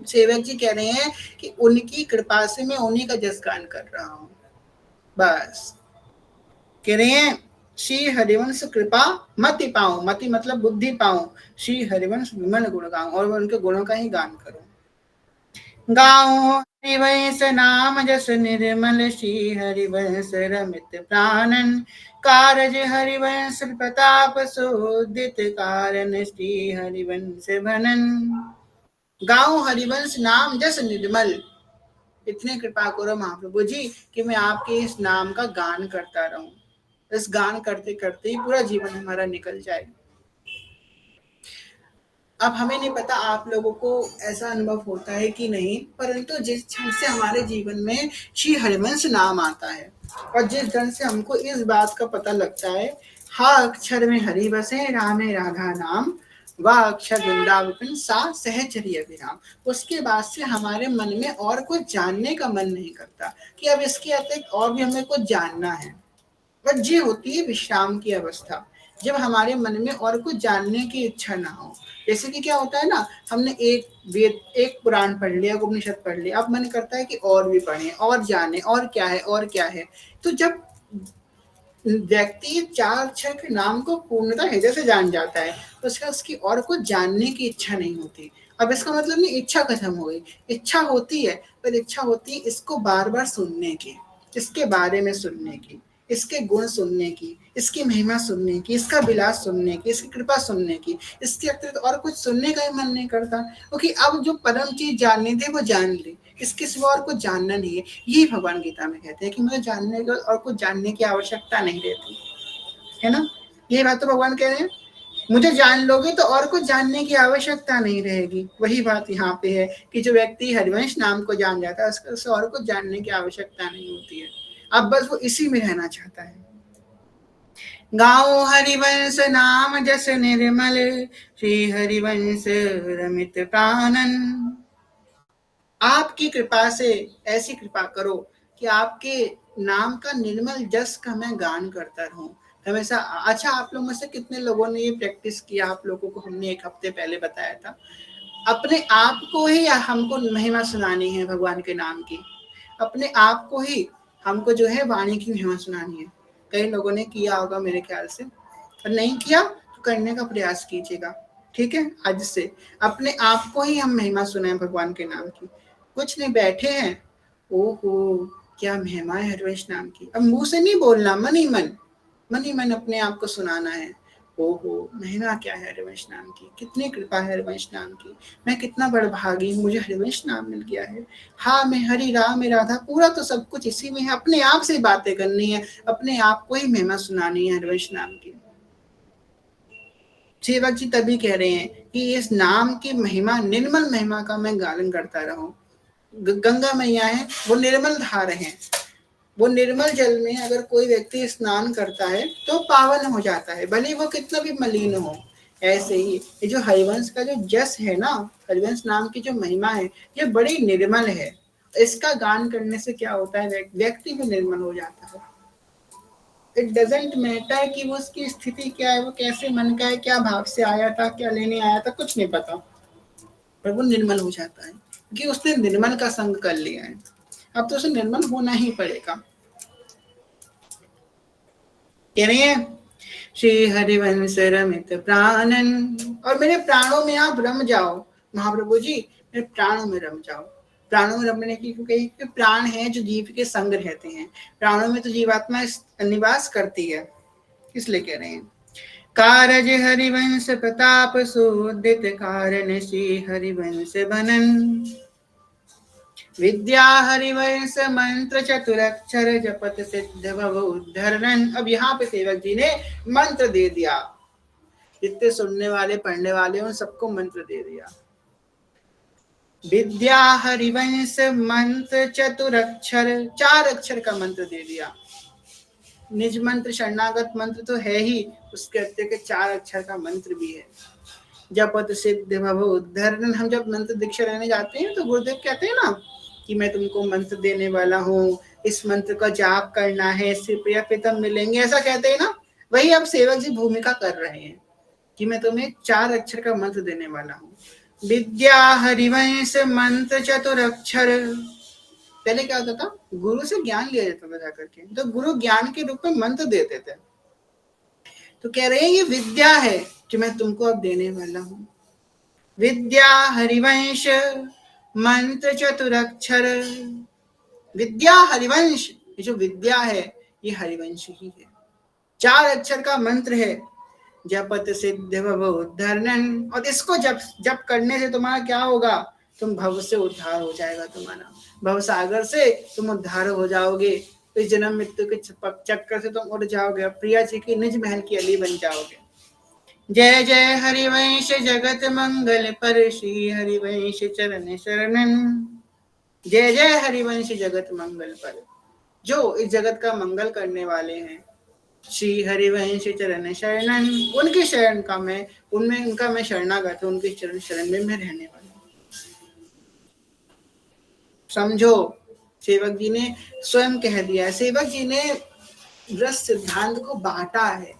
सेवक जी कह रहे हैं कि उनकी कृपा से मैं उन्हीं का जस गान कर रहा हूँ। बस कह रहे हैं श्री हरिवंश कृपा मति पाऊं, मति मतलब बुद्धि पाऊं, श्री हरिवंश विमल गुण गाऊं, और मैं उनके गुणों का ही गान करूं। गाऊं हरिवंश नाम जस निर्मल, श्री हरिवंश रमित प्राणन, कारज हरिवंश प्रताप सोदित कारण, श्री हरिवंश भनन। गाऊं हरिवंश नाम जस निर्मल, इतने कृपा करो महाप्रभु जी कि मैं आपके इस नाम का गान करता रहूं। इस गान करते करते ही पूरा जीवन हमारा निकल जाए। अब हमें नहीं पता आप लोगों को ऐसा अनुभव होता है कि नहीं, परंतु जिस क्षण से हमारे जीवन में श्री हरिवंश नाम आता है और जिस क्षण से हमको इस बात का पता लगता है, हा अक्षर में हरि बसे रामे राधा नाम, वह अक्षर वृंदावन सा सहचरी अभिराम, उसके बाद से हमारे मन में और कुछ जानने का मन नहीं करता कि अब इसके अतिरिक्त और भी हमें कुछ जानना है। बस ये होती है विश्राम की अवस्था। जब हमारे मन में और कुछ जानने की इच्छा ना हो। जैसे कि क्या होता है ना, हमने एक पुराण पढ़ लिया, उपनिषद पढ़ लिया, अब मन करता है कि और भी पढ़ें और जाने, और क्या है और क्या है। तो जब व्यक्ति 4 अक्षर के नाम को पूर्णतः हृदय से जान जाता है तो उसकी और कुछ जानने की इच्छा नहीं होती। अब इसका मतलब नहीं इच्छा खत्म हो गई, इच्छा होती है, पर इच्छा होती है इसको बार बार सुनने की, इसके बारे में सुनने की, इसके गुण सुनने की, इसकी महिमा सुनने की, इसका विलास सुनने की, इसकी कृपा सुनने की। इसके अतिरिक्त और कुछ सुनने का ही मन नहीं करता, क्योंकि अब जो परम चीज जाननी थी वो जान ली, इसके सिवा और कुछ जानना नहीं है। यही भगवान गीता में कहते हैं कि मुझे जानने को और कुछ जानने की आवश्यकता नहीं रहती है ना। ये बात तो भगवान कह रहे हैं, मुझे जान लोगे तो और कुछ जानने की आवश्यकता नहीं रहेगी। वही बात यहाँ पे है कि जो व्यक्ति हरिवंश नाम को जान जाता है उससे और कुछ जानने की आवश्यकता नहीं होती है। अब बस वो इसी में रहना चाहता है। गाओ हरिवंश नाम जस निर्मल, श्री हरिवंश रमित प्राणन। आपकी कृपा से ऐसी कृपा करो कि आपके नाम का निर्मल जस का मैं गान करता रहूं हमेशा। अच्छा, आप लोग में से कितने लोगों ने ये प्रैक्टिस किया? आप लोगों को हमने 1 हफ्ते पहले बताया था, अपने आप को ही हमको महिमा सुनानी है भगवान के नाम की, अपने आप को ही हमको जो है वाणी की महिमा सुनानी है। कई लोगों ने किया होगा मेरे ख्याल से, और नहीं किया तो करने का प्रयास कीजिएगा। ठीक है, आज से अपने आप को ही हम महिमा सुनाएं भगवान के नाम की। कुछ नहीं, बैठे हैं, ओहो क्या महिमा है हरिवंश नाम की। अब मुंह से नहीं बोलना, मन ही मन अपने आप को सुनाना है। ओहो महिमा क्या है हरिवंश नाम की, कितनी कृपा है हरिवंश नाम की, मैं कितना बड़भागी हूँ, मुझे हरिवंश नाम मिल गया है। हाँ मैं हरि राम में राधा, पूरा तो सब कुछ इसी में है। अपने आप से बातें करनी है, अपने आप को ही महिमा सुनानी है हरिवंश नाम की। सेवक जी तभी कह रहे हैं कि इस नाम की महिमा, निर्मल महिमा का मैं गालन करता रहूं। गंगा मैया है, वो निर्मल धार है, वो निर्मल जल में अगर कोई व्यक्ति स्नान करता है तो पावन हो जाता है, भले वो कितना भी मलिन हो। ऐसे ही ये जो हरिवंश का जो जस है ना, हरिवंश नाम की जो महिमा है, ये बड़ी निर्मल है। इसका गान करने से क्या होता है, व्यक्ति भी निर्मल हो जाता है। इट डजेंट मैटर कि वो उसकी स्थिति क्या है, वो कैसे मन का है, क्या भाव से आया था, क्या लेने आया था, कुछ नहीं पता, पर वो निर्मल हो जाता है क्योंकि उसने निर्मल का संग कर लिया है। अब तो उसे निर्मल होना ही पड़ेगा। कह रही है श्री हरिवंश रमित प्राणन, और मेरे प्राणों में आप रम जाओ महाप्रभु जी, मेरे प्राणों में रम जाओ। प्राणों में रमने की क्योंकि प्राण है जो जीव के संग रहते हैं, प्राणों में तो जीवात्मा निवास करती है, इसलिए कह रहे हैं। कारज हरिवंश प्रताप सुदित कारण श्री हरिवंश बनन, विद्या हरिवंश मंत्र चतुरक्षर जपत सिद्ध भव उद्धरण। अब यहाँ पे सेवक जी ने मंत्र दे दिया, जितने सुनने वाले पढ़ने वाले उन सबको मंत्र दे दिया। विद्या हरिवंश मंत्र चतुरक्षर, 4 अक्षर का मंत्र दे दिया। निज मंत्र शरणागत मंत्र तो है ही, उसके अतिरिक्त 4 अक्षर का मंत्र भी है। जपत सिद्ध भव उद्धरण। हम जब मंत्र दीक्षा लेने जाते हैं तो गुरुदेव कहते हैं ना कि मैं तुमको मंत्र देने वाला हूँ, इस मंत्र का जाप करना है, इससे प्रिय प्रीतम मिलेंगे, ऐसा कहते हैं ना। वही अब सेवक जी भूमिका कर रहे हैं कि मैं तुम्हें 4 अक्षर का मंत्र देने वाला हूँ। विद्या हरिवंश मंत्र चतुरक्षर। पहले क्या होता था, गुरु से ज्ञान लिया जाता था जाकर के, तो गुरु ज्ञान के रूप में मंत्र देते थे। तो कह रहे हैं ये विद्या है जो मैं तुमको अब देने वाला हूँ। विद्या हरिवंश मंत्र चतुरक्षर। विद्या हरिवंश, ये जो विद्या है ये हरिवंश ही है। 4 अक्षर का मंत्र है, जपत सिद्ध भव उद्धरण। और इसको जप करने से तुम्हारा क्या होगा, तुम भव से उद्धार हो जाएगा, तुम्हारा भव सागर से तुम उद्धार हो जाओगे, इस जन्म मृत्यु के चक्कर से तुम उड़ जाओगे, प्रिया जी की निज महल की अली बन जाओगे। जय जय हरिवंश जगत मंगल पर, श्री हरिवंश चरण शरणन। जय जय हरिवंश जगत मंगल पर, जो इस जगत का मंगल करने वाले हैं, श्री हरिवंश चरण शरणन। उनके शरण का मैं, उनमें उनका मैं शरणागत हूँ, उनके चरण शरण में मैं रहने वाला हूँ। समझो, सेवक जी ने स्वयं कह दिया, सेवक जी ने रस सिद्धांत को बांटा है।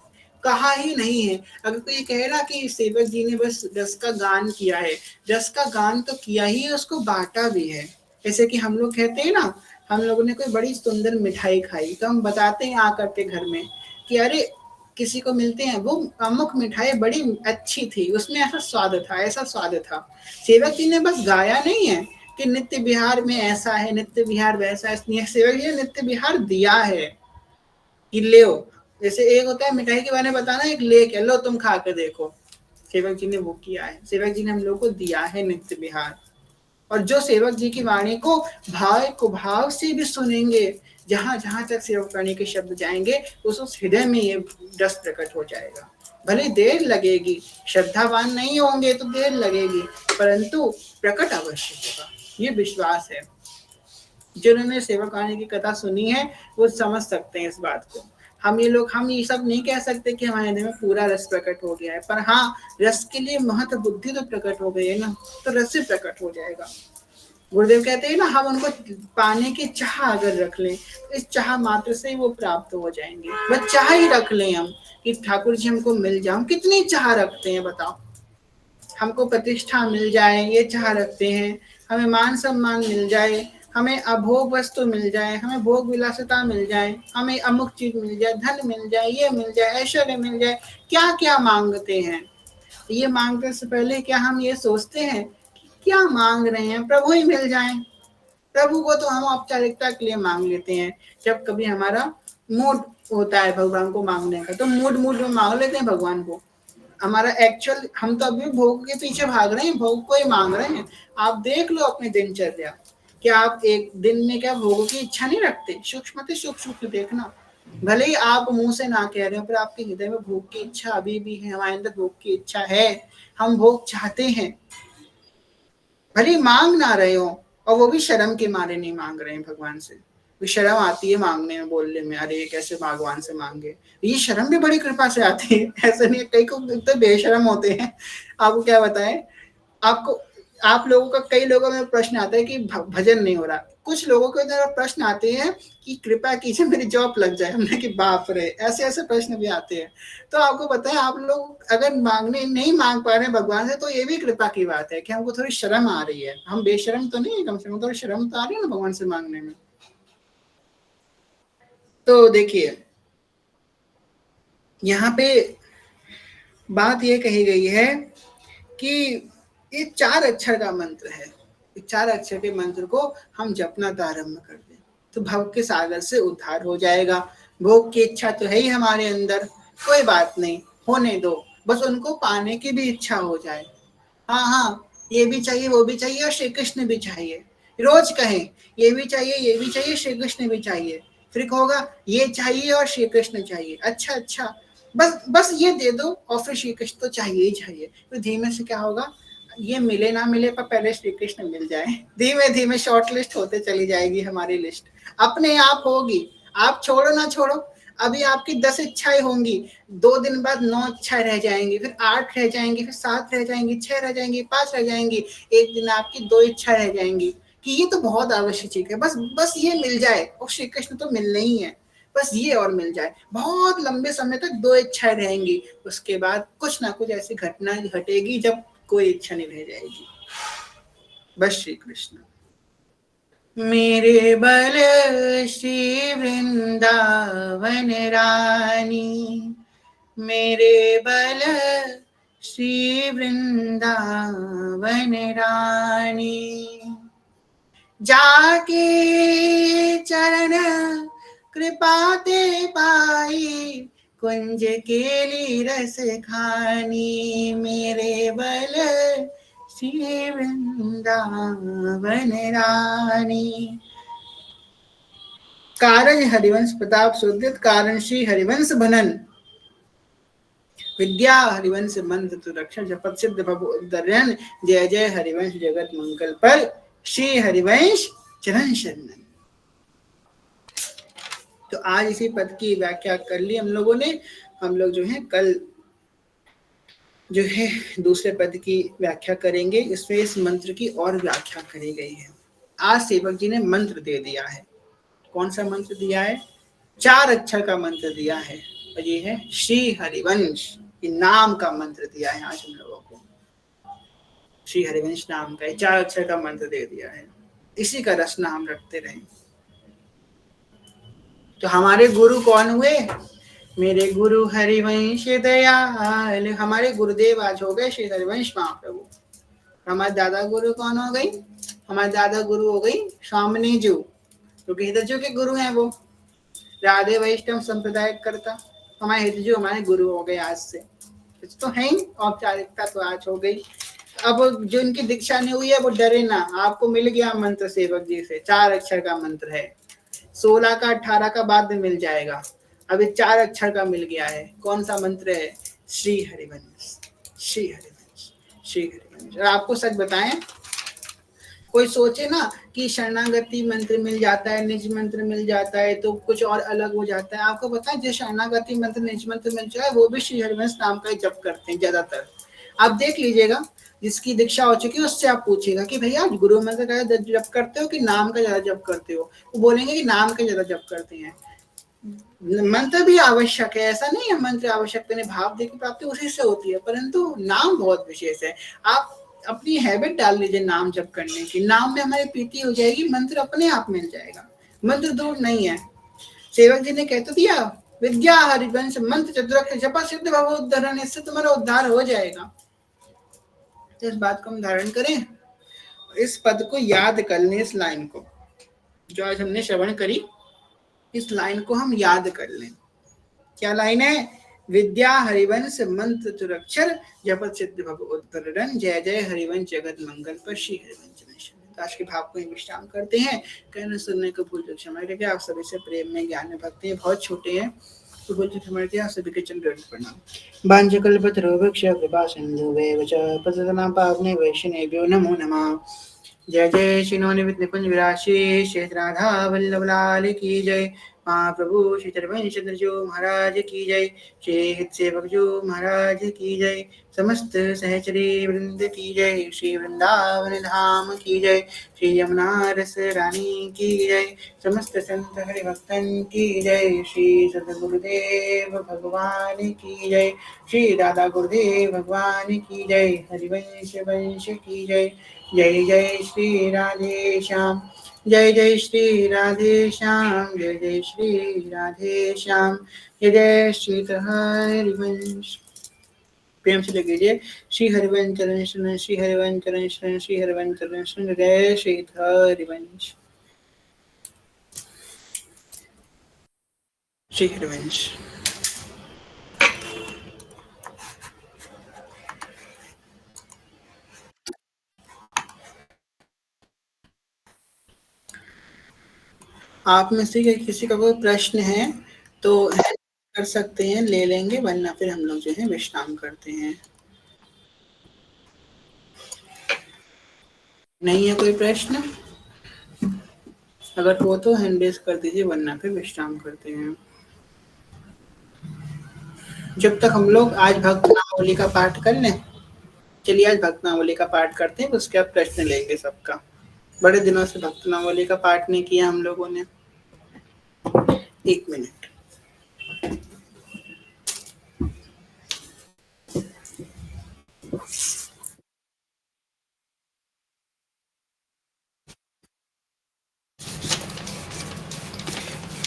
कहा ही नहीं है। अगर कोई कहे ना कि सेवक जी ने बस रस का गान किया है, रस का गान तो किया ही है, उसको बांटा भी है। जैसे कि हम लोग कहते हैं ना, हम लोगों ने कोई बड़ी सुंदर मिठाई खाई तो हम बताते हैं आकर के घर में कि अरे किसी को मिलते हैं, वो अमुक मिठाई बड़ी अच्छी थी, उसमें ऐसा स्वाद था, ऐसा स्वाद था। सेवक जी ने बस गाया नहीं है कि नित्य बिहार में ऐसा है, नित्य बिहार वैसा है। सेवक जी ने नित्य बिहार दिया है कि ले, जैसे एक होता है मिठाई के बारे में बताना, एक ले के लो तुम खा कर देखो, सेवक जी ने वो किया है। सेवक जी ने हम लोग को दिया है नित्य बिहार। और जो सेवक जी की वाणी को भाव को भाव से भी सुनेंगे, जहां जहां तक सेवक वाणी के शब्द जाएंगे, उस हृदय में ये रस प्रकट हो जाएगा। भले देर लगेगी, श्रद्धावान नहीं होंगे तो देर लगेगी, परंतु प्रकट अवश्य होगा, ये विश्वास है। जिन्होंने सेवक वाणी की कथा सुनी है वो समझ सकते हैं इस बात को। हम ये सब नहीं कह सकते कि हमारे हृदय में पूरा रस प्रकट हो गया है, पर हाँ, रस के लिए महत्व बुद्धि तो प्रकट हो गई है ना, तो रस से प्रकट हो जाएगा। गुरुदेव कहते हैं ना, हम उनको पाने की चाह अगर रख लें, तो इस चाह मात्र से ही वो प्राप्त हो जाएंगे। बस चाह ही रख लें हम कि ठाकुर जी हमको मिल जाए। हम कितनी चाह रखते हैं बताओ, हमको प्रतिष्ठा मिल जाए ये चाह रखते हैं, हमें मान सम्मान मिल जाए, हमें अभोग वस्तु मिल जाए, हमें भोग विलासिता मिल जाए, हमें अमुक चीज मिल जाए, धन मिल जाए, ये मिल जाए, ऐश्वर्य मिल जाए। क्या क्या मांगते हैं। ये मांगने से पहले क्या हम ये सोचते हैं कि क्या मांग रहे हैं, प्रभु ही मिल जाए। प्रभु को तो हम औपचारिकता के लिए मांग लेते हैं। जब कभी हमारा मूड होता है भगवान को मांगने का, तो मूड में मांग लेते हैं भगवान को। हमारा एक्चुअल, हम तो अभी भोग के पीछे भाग रहे हैं, भोग को ही मांग रहे हैं। आप देख लो अपनी दिनचर्या, क्या आप एक दिन में क्या भोग की इच्छा नहीं रखते। सूक्ष्म से सूक्ष्म देखना, भले ही आप मुंह से ना कह रहे हो, पर आपके हृदय में भोग की इच्छा अभी भी है, हमारे अंदर भोग की इच्छा है, हम भोग चाहते हैं। भले ही मांग ना रहे हो, और वो भी शर्म के मारे नहीं मांग रहे हैं भगवान से। तो शर्म आती है मांगने में, बोलने में, अरे ये कैसे भगवान से मांगे। ये शर्म भी बड़ी कृपा से आती है, ऐसा नहीं। कई को तो बेशर्म होते हैं, आपको क्या बताएं। आपको, आप लोगों का, कई लोगों में प्रश्न आता है कि भजन नहीं हो रहा। कुछ लोगों के अंदर प्रश्न आते हैं कि कृपा कीजिए मेरी जॉब लग जाए। हमने कि बाप रे, ऐसे ऐसे प्रश्न भी आते हैं। तो आपको बताएं, आप लोग अगर नहीं मांग पा रहे हैं भगवान से, तो ये भी कृपा की बात है कि हमको थोड़ी शर्म आ रही है। हम बेशर्म तो नहीं है, कम से कम थोड़ी शर्म तो आ रही है ना भगवान से मांगने में। तो देखिए, यहाँ पे बात ये कही गई है कि ये 4 अक्षर का मंत्र है। 4 अक्षर के मंत्र को हम जपना प्रारंभ कर दें तो भव के सागर से उद्धार हो जाएगा। भोग की इच्छा तो है ही हमारे अंदर, कोई बात नहीं, होने दो, बस उनको पाने की भी इच्छा हो जाए। हाँ हाँ, ये भी चाहिए, वो भी चाहिए, और श्री कृष्ण भी चाहिए। रोज कहें ये भी चाहिए, ये भी चाहिए, श्री कृष्ण भी चाहिए। फिर होगा ये चाहिए और श्री कृष्ण चाहिए, अच्छा अच्छा, बस बस ये दे दो, और फिर श्री कृष्ण तो चाहिए ही चाहिए। तो धीमे से क्या होगा, ये मिले ना मिले पर पहले श्री कृष्ण मिल जाए, धीमे धीमे शॉर्ट लिस्ट होते चली जाएगी हमारी लिस्ट, अपने आप होगी। आप छोड़ो ना छोड़ो, अभी आपकी 10 इच्छाएं होंगी, 2 दिन बाद 9 इच्छाएं रह जाएंगी, फिर 8 रह जाएंगी, फिर 7 रह जाएंगी, 6 रह जाएंगी, 5 रह जाएंगी, एक दिन आपकी 2 इच्छाएं रह जाएंगी कि ये तो बहुत आवश्यक चीज है, बस बस ये मिल जाए। और श्री कृष्ण तो मिलने ही है, बस ये और मिल जाए। बहुत लंबे समय तक 2 इच्छाएं रहेंगी, उसके बाद कुछ ना कुछ ऐसी घटना घटेगी जब कोई इच्छा नहीं रह जाएगी। बस श्री कृष्ण मेरे बल श्री वृंदावन रानी, मेरे बल श्री वृंदावन रानी, जाके चरण कृपा ते पाई, कुंज केली रस खानी, मेरे बल श्री वृंदावन रानी। कारण हरिवंश प्रताप सुदित, कारण श्री हरिवंश भनन, विद्या हरिवंश मंत्र तो रक्षा, जपत सिद्ध भवोद्धरण, जय जय हरिवंश जगत मंगल पर, श्री हरिवंश चरण शरणन। तो आज इसी पद की व्याख्या कर ली हम लोगों ने। हम लोग जो है कल जो है दूसरे पद की व्याख्या करेंगे, इसमें इस मंत्र की और व्याख्या करी गई है। आज सेवक जी ने मंत्र दे दिया है। कौन सा मंत्र दिया है? 4 अक्षर का मंत्र दिया है। और ये है श्री हरिवंश। ये नाम का मंत्र दिया है आज हम लोगों को, श्री हरिवंश नाम का 4 अक्षर का मंत्र दे दिया है। इसी का रचना हम रखते रहे। तो हमारे गुरु कौन हुए? मेरे गुरु हरिवंश दयाल। हमारे गुरुदेव आज हो गए श्री हरिवंश महाप्रभु। हमारे दादा गुरु कौन हो गई? हमारे दादा गुरु हो गई स्वामिनी जी, क्योंकि हितजू के गुरु हैं वो, राधे वैष्णव संप्रदाय करता। हमारे हितजू हमारे गुरु हो गए आज से, तो है ही, औपचारिकता तो आज हो गई। अब जो इनकी दीक्षा नहीं हुई है वो डरे ना, आपको मिल गया मंत्र सेवक जी से, 4 अक्षर का मंत्र है। 16 का 18 का बाद में मिल जाएगा, अभी 4 अक्षर का मिल गया है। कौन सा मंत्र है? श्री हरिवंश, श्री हरिवंश, श्री हरिवंश। और आपको सच बताएं, कोई सोचे ना कि शरणागति मंत्र मिल जाता है, निज मंत्र मिल जाता है तो कुछ और अलग हो जाता है। आपको पता है जो शरणागति मंत्र निज मंत्र मिल जाए वो भी श्री हरिवंश नाम का ही जप करते हैं ज्यादातर। आप देख लीजिएगा, जिसकी दीक्षा हो चुकी है उससे आप पूछिएगा कि भैया गुरु मंत्र का जप करते हो कि नाम का ज्यादा जप करते हो? वो बोलेंगे कि नाम का ज्यादा जप करते हैं। मंत्र भी आवश्यक है, ऐसा नहीं है मंत्र आवश्यक नहीं, भाव की प्राप्ति उसी से होती है, परंतु नाम बहुत विशेष है। आप अपनी हैबिट डाल लीजिए नाम जप करने की, नाम में हमारी प्रीति हो जाएगी, मंत्र अपने आप मिल जाएगा, मंत्र दूर नहीं है। सेवक जी ने कह तो दिया, विद्या हरिवंश मंत्र चतुरक्षर जप सिद्ध भव उद्धरण, इससे तुम्हारा उद्धार हो जाएगा। तो इस बात को हम धारण करें, इस पद को याद कर लें, इस लाइन को जो आज हमने श्रवण करी, इस लाइन को हम याद कर लें। क्या लाइन है? विद्या हरिवंश मंत्र चतुरक्षर जपत सिद्ध भव उद्धरण, जय जय हरिवंश जगत मंगल पर श्री हरिवंश। तो आज के भाव को विश्राम करते हैं। कहने सुनने को भूल चूक क्षमा करके आप सभी से प्रेम में ज्ञान में भक्ति में बहुत छोटे हैं तो भूल चूक क्षमा करके आप सभी के चरण प्रणाम। बांझकल्पतरुभ्यश्च कृपा सिन्धुभ्येव च पतितानां पावनेभ्यो वैष्णवेभ्यो नमो नमः। जय जय श्री नवनिमित निकुंज विराशी श्री राधा वल्लभ लाल की जय। महाप्रभु श्री चरवंश जो महाराज की जय। श्री हित सेवक जो महाराज की जय। समस्त सहचरी वृंद की जय। श्री वृंदावन धाम की जय। श्री यमुना रस रानी की जय। समस्त संत हरि भक्तन की जय। श्री सद्गुरुदेव भगवान की जय। श्री दादा गुरुदेव भगवान की जय। हरिवंश वंश की जय। जय जय श्री राधे श्याम, जय जय श्री राधे श्याम, जय जय श्री राधे श्याम, जय जय श्री हरिवंश। प्रेम से लगे श्री हरिवंश चरण शरण, श्री हरिवंश चरण शरण, श्री हरिवंश चरण शरण, जय श्री हरिवंश, श्री हरिवंश। आप में से किसी का कोई प्रश्न है तो कर सकते हैं, ले लेंगे, वरना फिर हम लोग जो है विश्राम करते हैं। नहीं है कोई प्रश्न? अगर हो तो हैंड रेज कर दीजिए, वरना फिर विश्राम करते हैं। जब तक हम लोग आज भक्त नामावली का पाठ कर लें। चलिए आज भक्त नामावली का पाठ करते हैं, उसके बाद प्रश्न लेंगे सबका। बड़े दिनों से भक्त नामावली का पाठ नहीं किया हम लोगों ने। 1 मिनट।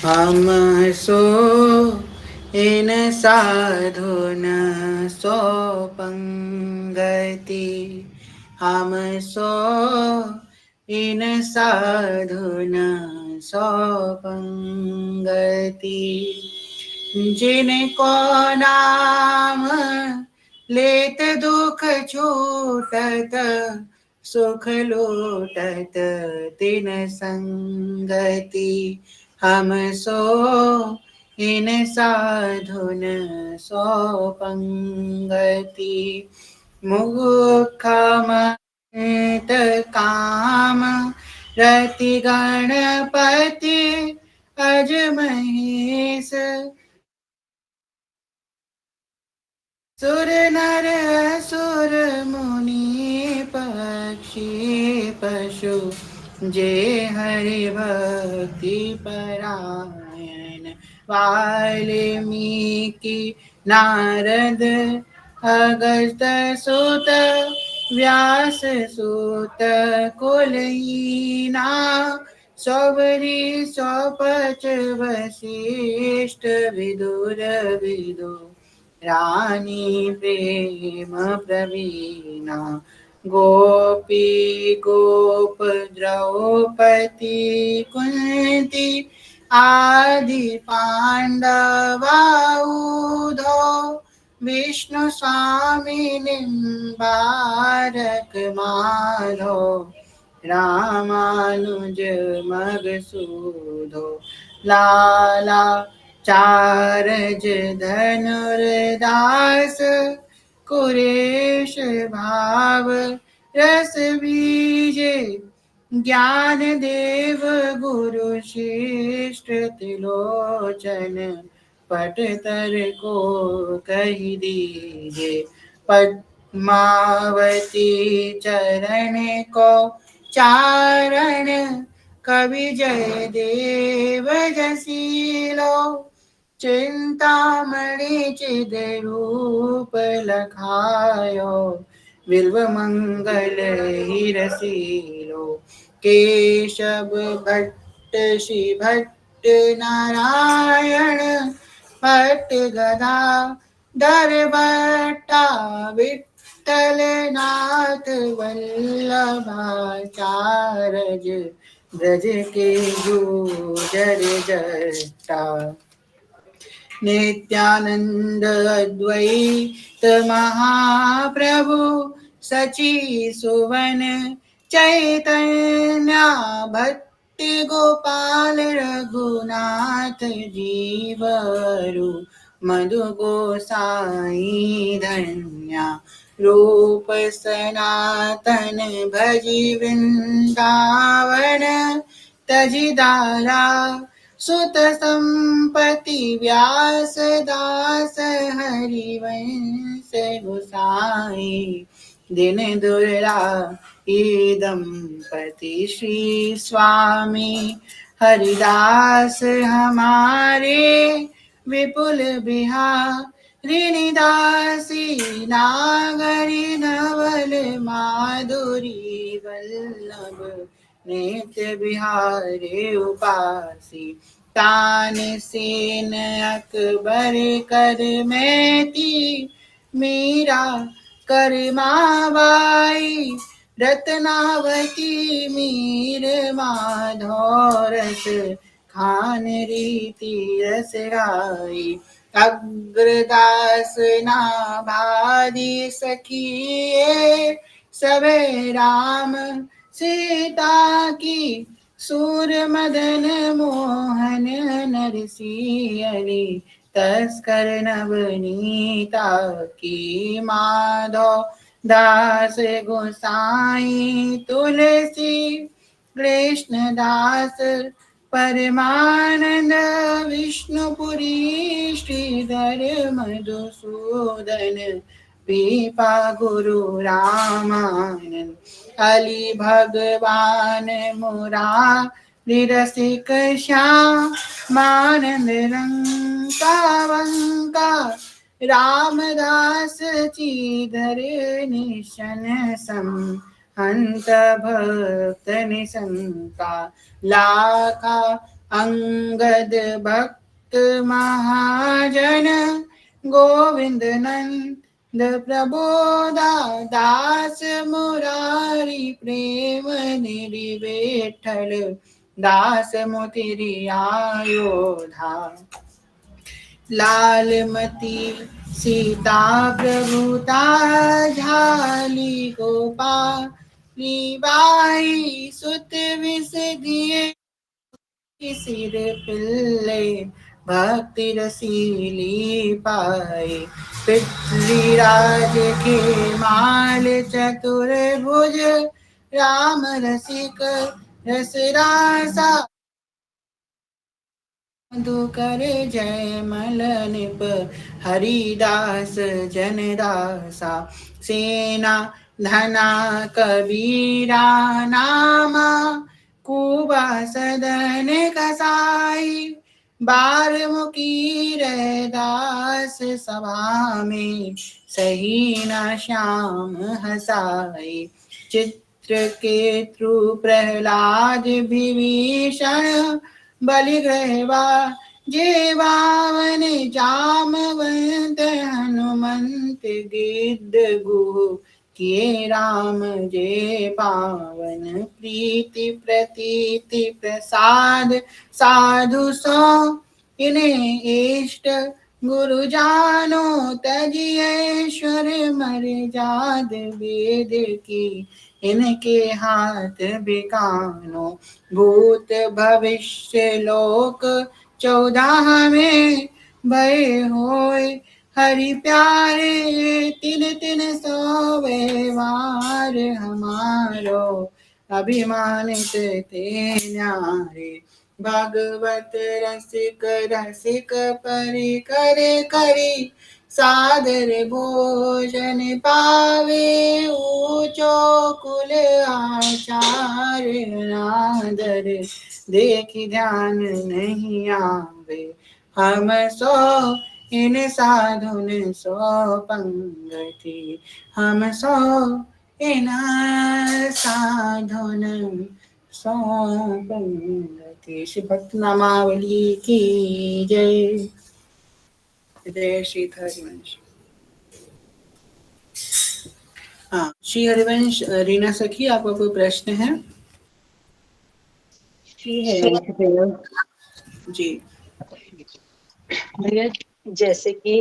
हम सो इन साधुन सो पंगति, हम सो इन साधुन सो पंगति, जिनको नाम लेत दुख छूटत, सुख लूटत तिन संगति, हम सो इन साधुन सो पंगति, मुखमत काम रति गणपति अज महेश, सुर नर असुर मुनि पक्षी पशु, जे हरि भक्ति परायण वाल्मीकि नारद अगस्त सुत व्यास सुत कुलहीना सौबरी सौपच वशिष्ठ विदुर विदु रानी प्रेम प्रवीणा गोपी गोप द्रौपदी कुंती आदि पांडवाउधो विष्णु स्वामी निम्बारक माधो रामानुज मगसूदो लाला चारज धनुर्दास कुरेश भाव रस बीजे ज्ञान देव गुरु शिष्ट त्रिलोचन पटतर को कही दीजे पद्मावती चरण को चारण कवि जय देव जसीलो चिंतामणि चिद रूप लखायो बिल्व मंगल हिरसीलो केशव भट्ट श्री भट्ट नारायण भट्ट गदा धर भट्टा विठ्ठल नाथ वल्लभाचार्य ब्रज के गुजर जटा नित्यानंद अद्वैत महाप्रभु सची सुवन चैतन्य भट्ट गोपाल रघुनाथ जीवरु मधु गोसाई धन्या रूप सनातन भजी वृंदावन तजी दारा सुत संपति व्यास दास हरिवंश गुसाई दिन दुर्ला दंपति श्री स्वामी हरिदास हमारे विपुल बिहारी दासी नागरी नवल माधुरी वल्लभ नित्य बिहारे उपासी तान सेन अकबर कर मैती मीरा कर माबाई रत्नावती मीर माधौरस खान रीति रस गाई अग्रदास नाभादी सखिए सबे राम सीता की सूर मदन मोहन नरसिंहरी तस्कर नवनीता की माधव दास गोसाई तुलसी कृष्ण दास परमानंद विष्णुपुरी श्रीधर मधुसूदन पीपा गुरु रामानंद अली भगवान मुरारी रसिक श्यामानंद रंका वंका रामदास चीधर निशन सम हंत भक्त निशंका लाखा अंगद भक्त महाजन गोविंद नंद प्रबोधा दास मुरारी प्रेम निर्विठल दास मोतिरी आयोधा लालमती सीता प्रभुता झाली गोपाली बाई सुत विष दिए सिर पिल्ले भक्ति रसीली पाए पृथ्वीराज के माल चतुर भुज राम रसिक रस रासा मधु कर जय मल निप हरिदास जनदासा सेना धना कबीरा नामा कुबा सदन कसाई बारमुखी रैदास सभा में, सही न श्याम हसाए। चित्रकेतु प्रहलाद विभीषण, बलिग्रहवा जे बावन जामवंत। हनुमंत गिद्ध गुह किए राम जे पावन। प्रीति प्रतीति प्रसाद साधु सो, इन्हें इष्ट गुरु जानो। तजिएश्वर मर्याद वेद की, इनके हाथ बिकानो। भूत भविष्य लोक 14 में, भय होय हरि प्यारे। तिन तिन सो व्यवहार हमारो, अभिमानित ते न्यारे। भागवत रसिक रसिक परि करे करी। सादर भोजन पावे, ऊंचो कुल आचार। नादर देखि ध्यान नहीं आवे। हम सो इन साधुन सो पंगति। हम सो इन साधुन सो पंगति। श्री भक्त नामावली की जय। जय श्री हरिवंश। हाँ, श्री हरिवंश रीना सखी, आपका कोई प्रश्न है? श्री हरिवंश भैया जी भैया, जैसे कि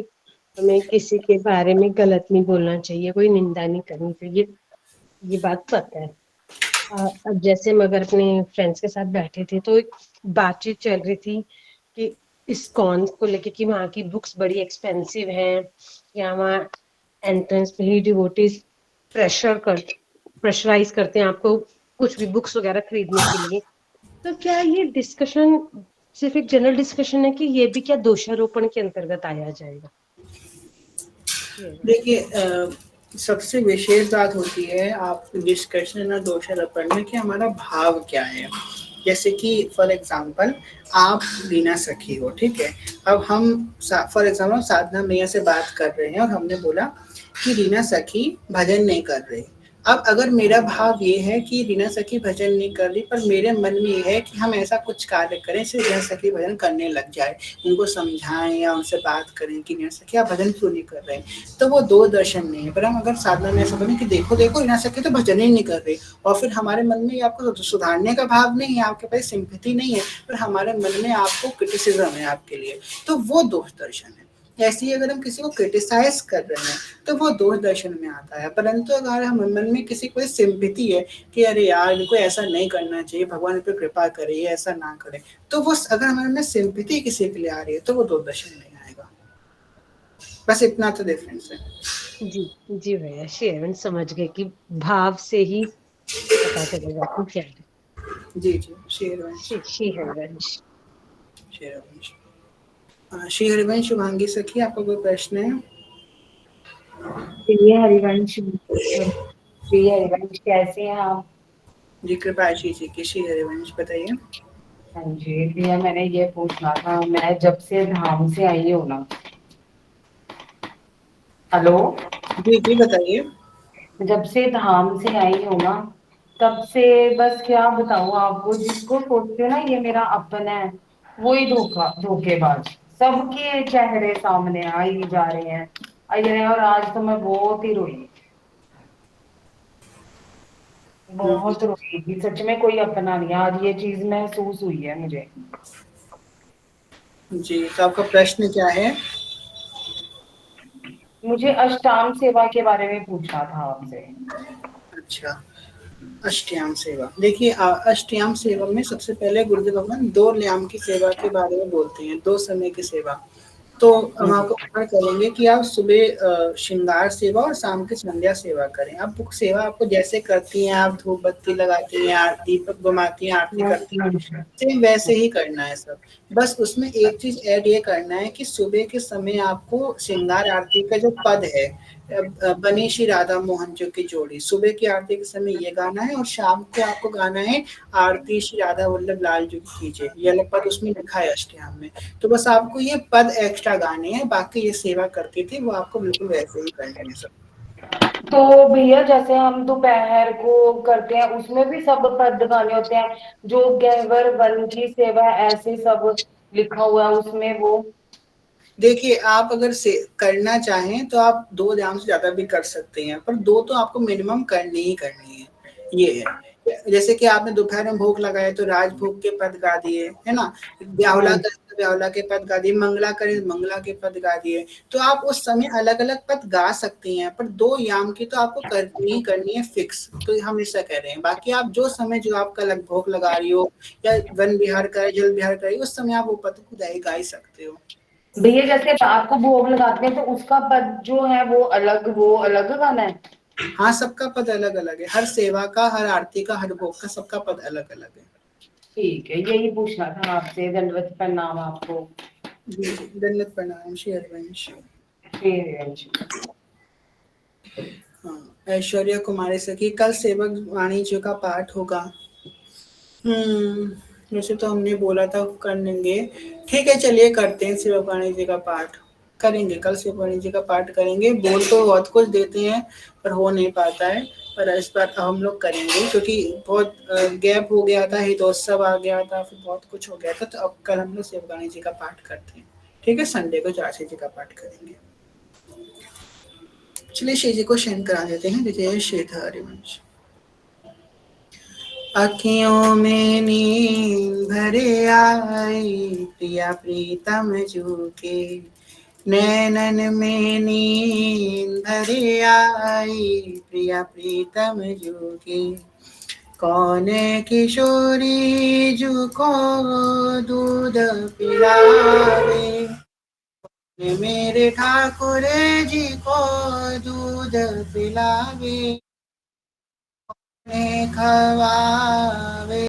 हमें किसी के बारे में गलत नहीं बोलना चाहिए, कोई निंदा नहीं करनी चाहिए, ये बात पता है। अब जैसे हम अगर अपने फ्रेंड्स के साथ बैठे थे तो एक बातचीत चल रही थी कि इस्कॉन को लेके कि वहाँ की बुक्स बड़ी एक्सपेंसिव हैं, या वहाँ एंट्रेंस पे ही डिवोटीज प्रेशराइज करते हैं आपको कुछ भी बुक्स वगैरह खरीदने के लिए। तो क्या ये डिस्कशन सिर्फ एक जनरल डिस्कशन है कि ये भी क्या दोषारोपण के अंतर्गत आया जाएगा? देखिए, सबसे विशेष बात होती है आप डिस्कशन और दोषारोपण में कि हमारा भाव क्या है। जैसे कि फॉर एग्जांपल आप रीना सखी हो, ठीक है। अब हम फॉर एग्जांपल साधना मैया से बात कर रहे हैं और हमने बोला कि रीना सखी भजन नहीं कर रही। अब अगर मेरा भाव ये है कि रीना सखी भजन नहीं कर रही, पर मेरे मन में ये है कि हम ऐसा कुछ कार्य करें जिससे रीना सखी भजन करने लग जाए, उनको समझाएं या उनसे बात करें कि रीना सखी आप भजन क्यों नहीं कर रहे हैं, तो वो दो दर्शन नहीं है। पर हम अगर साधना में ऐसा बोले कि देखो देखो रीना सखी तो भजन ही नहीं कर रही, और फिर हमारे मन में आपको सुधारने का भाव नहीं है, आपके पास सिंपैथी नहीं है, पर हमारे मन में आपको क्रिटिसिज्म है आपके लिए, तो वो दोष दर्शन है। ऐसे ही अगर हम किसी को क्रिटिसाइज कर रहे हैं तो वो दोष दर्शन में आता है। परंतु अगर हम मन में किसी को सिंपैथी है कि अरे यार इनको ऐसा नहीं करना चाहिए, भगवान इन पर कृपा करे, ऐसा ना करे, तो वो अगर हमारे में सिंपैथी किसी के लिए आ रही है तो वो दोष दर्शन नहीं आएगा। बस इतना तो डिफरेंस है। जी जी भैया, शेरवन समझ गए कि भाव से ही पता चलेगा कि क्या है। जी जी, श्री हरिवंश। श्री हरिवंश। श्री हरिवंश। श्री हरिवंश शुभांगी सखी, आपका कोई प्रश्न है? प्रिय हरिवंश, प्रिय हरिवंश कैसे हैं आप? जी कृपा जी की। श्री हरिवंश बताइए। हाँ जी भैया, मैंने ये पूछना था, मैं जब से धाम से आई हूँ ना। हेलो। जी जी बताइए। जब से धाम से आई हूँ ना, तब से बस क्या बताऊँ आपको, जिसको सोचते हो ना ये मेरा अपन है, वही धोखेबाज। सबके चेहरे सामने आ ही जा रहे हैं, आ ही रहे हैं। और आज तो मैं बहुत ही रोई, बहुत रोई थी सच में। कोई अपना नहीं, आज ये चीज महसूस हुई है मुझे। जी, तो आपका प्रश्न क्या है? मुझे अष्टांग सेवा के बारे में पूछना था आपसे। अच्छा, अष्टयाम सेवा। देखिए, अष्टयाम सेवा में सबसे पहले गुरुदेव भगवान 2 ल्याम की सेवा के बारे में बोलते हैं, 2 समय की सेवा। तो हम आपको प्रेफर करेंगे कि आप सुबह श्रृंगार सेवा और शाम की संध्या सेवा करें। आप सेवा आपको जैसे करती हैं, आप धूप बत्ती लगाती हैं, दीपक घुमाती हैं, आरती करती हैं, सेम वैसे ही करना है सब। बस उसमें एक चीज ऐड ये करना है कि सुबह के समय आपको श्रृंगार आरती का जो पद है बनी श्री राधा मोहन जी की जोड़ी। सुबह की आरती के समय ये गाना है और शाम को आपको गाना है आरती श्री राधा वल्लभ लाल जी की कीजिए। यह पद उसमें लिखा है अष्टयाम में। तो बस आपको ये पद एक्स्ट्रा गाने हैं, बाकी ये सेवा करती थी वो आपको बिल्कुल वैसे ही करने हैं सब। तो भैया जैसे हम दोपहर को करते हैं उसमें भी सब पद गाने होते हैं, जो गहवर वन की सेवा ऐसे सब लिखा हुआ है उसमें वो। देखिए आप अगर से करना चाहें तो आप 2 जाम से ज़्यादा भी कर सकते हैं, पर 2 तो आपको मिनिमम करनी ही करनी है, ये है। जैसे कि आपने दोपहर में भोग लगाए तो राजभोग के पद गा दिए, है ना? ब्यावला हाँ करें तो ब्यावला के पद गा दिए, मंगला करें तो मंगला के पद गा दिए। तो आप उस समय अलग-अलग पद गा सकती हैं, पर 2 याम की तो आपको करनी ही करनी है फिक्स, तो हम ऐसा कह रहे हैं। बाकी आप जो समय जो आपका भोग लगा रही हो या वन विहार करे, जल विहार करे, उस समय आप वो पद को गा ही सकते हो। भैया जैसे रात को भोग लगाते हैं तो उसका पद जो है वो अलग गाना है। हाँ, सबका पद अलग-अलग है। हर सेवा का, हर आरती का, हर भोग का सबका पद अलग-अलग है। ठीक है, यही पूछना था आपसे। दंडवत प्रणाम आपको। जी, दंडवत प्रणाम श्री हरिवंश। ठीक हाँ, ऐश्वर्या कुमारी सखी, कल सेवक वाणी जी का पाठ होगा। वैसे तो हमने बोला था कर लेंगे। ठीक है, चलिए करते हैं सेवक वाणी जी का पाठ। करेंगे, कल सेवक वाणी जी का पाठ करेंगे। बोल तो बहुत कुछ देते हैं, पर हो नहीं पाता है। पर इस बार हम लोग करेंगे क्योंकि बहुत गैप हो गया था, हितोत्सव आ गया था, फिर बहुत कुछ हो गया था, तो अब कल हम लोग सेवक वाणी जी का पाठ करते हैं। ठीक है, संडे को झांसी जी का पाठ करेंगे। चलिए श्री जी को शयन करा देते हैं। जय श्री हरिवंश। अखियों में नींद भरे आई प्रिया प्रीतम जू के, नैनन में नींद भरे आई प्रिया प्रीतम जू के। कौन किशोरी जू को दूध पिलावे, मेरे ठाकुर जी को दूध पिलावे, खवावे।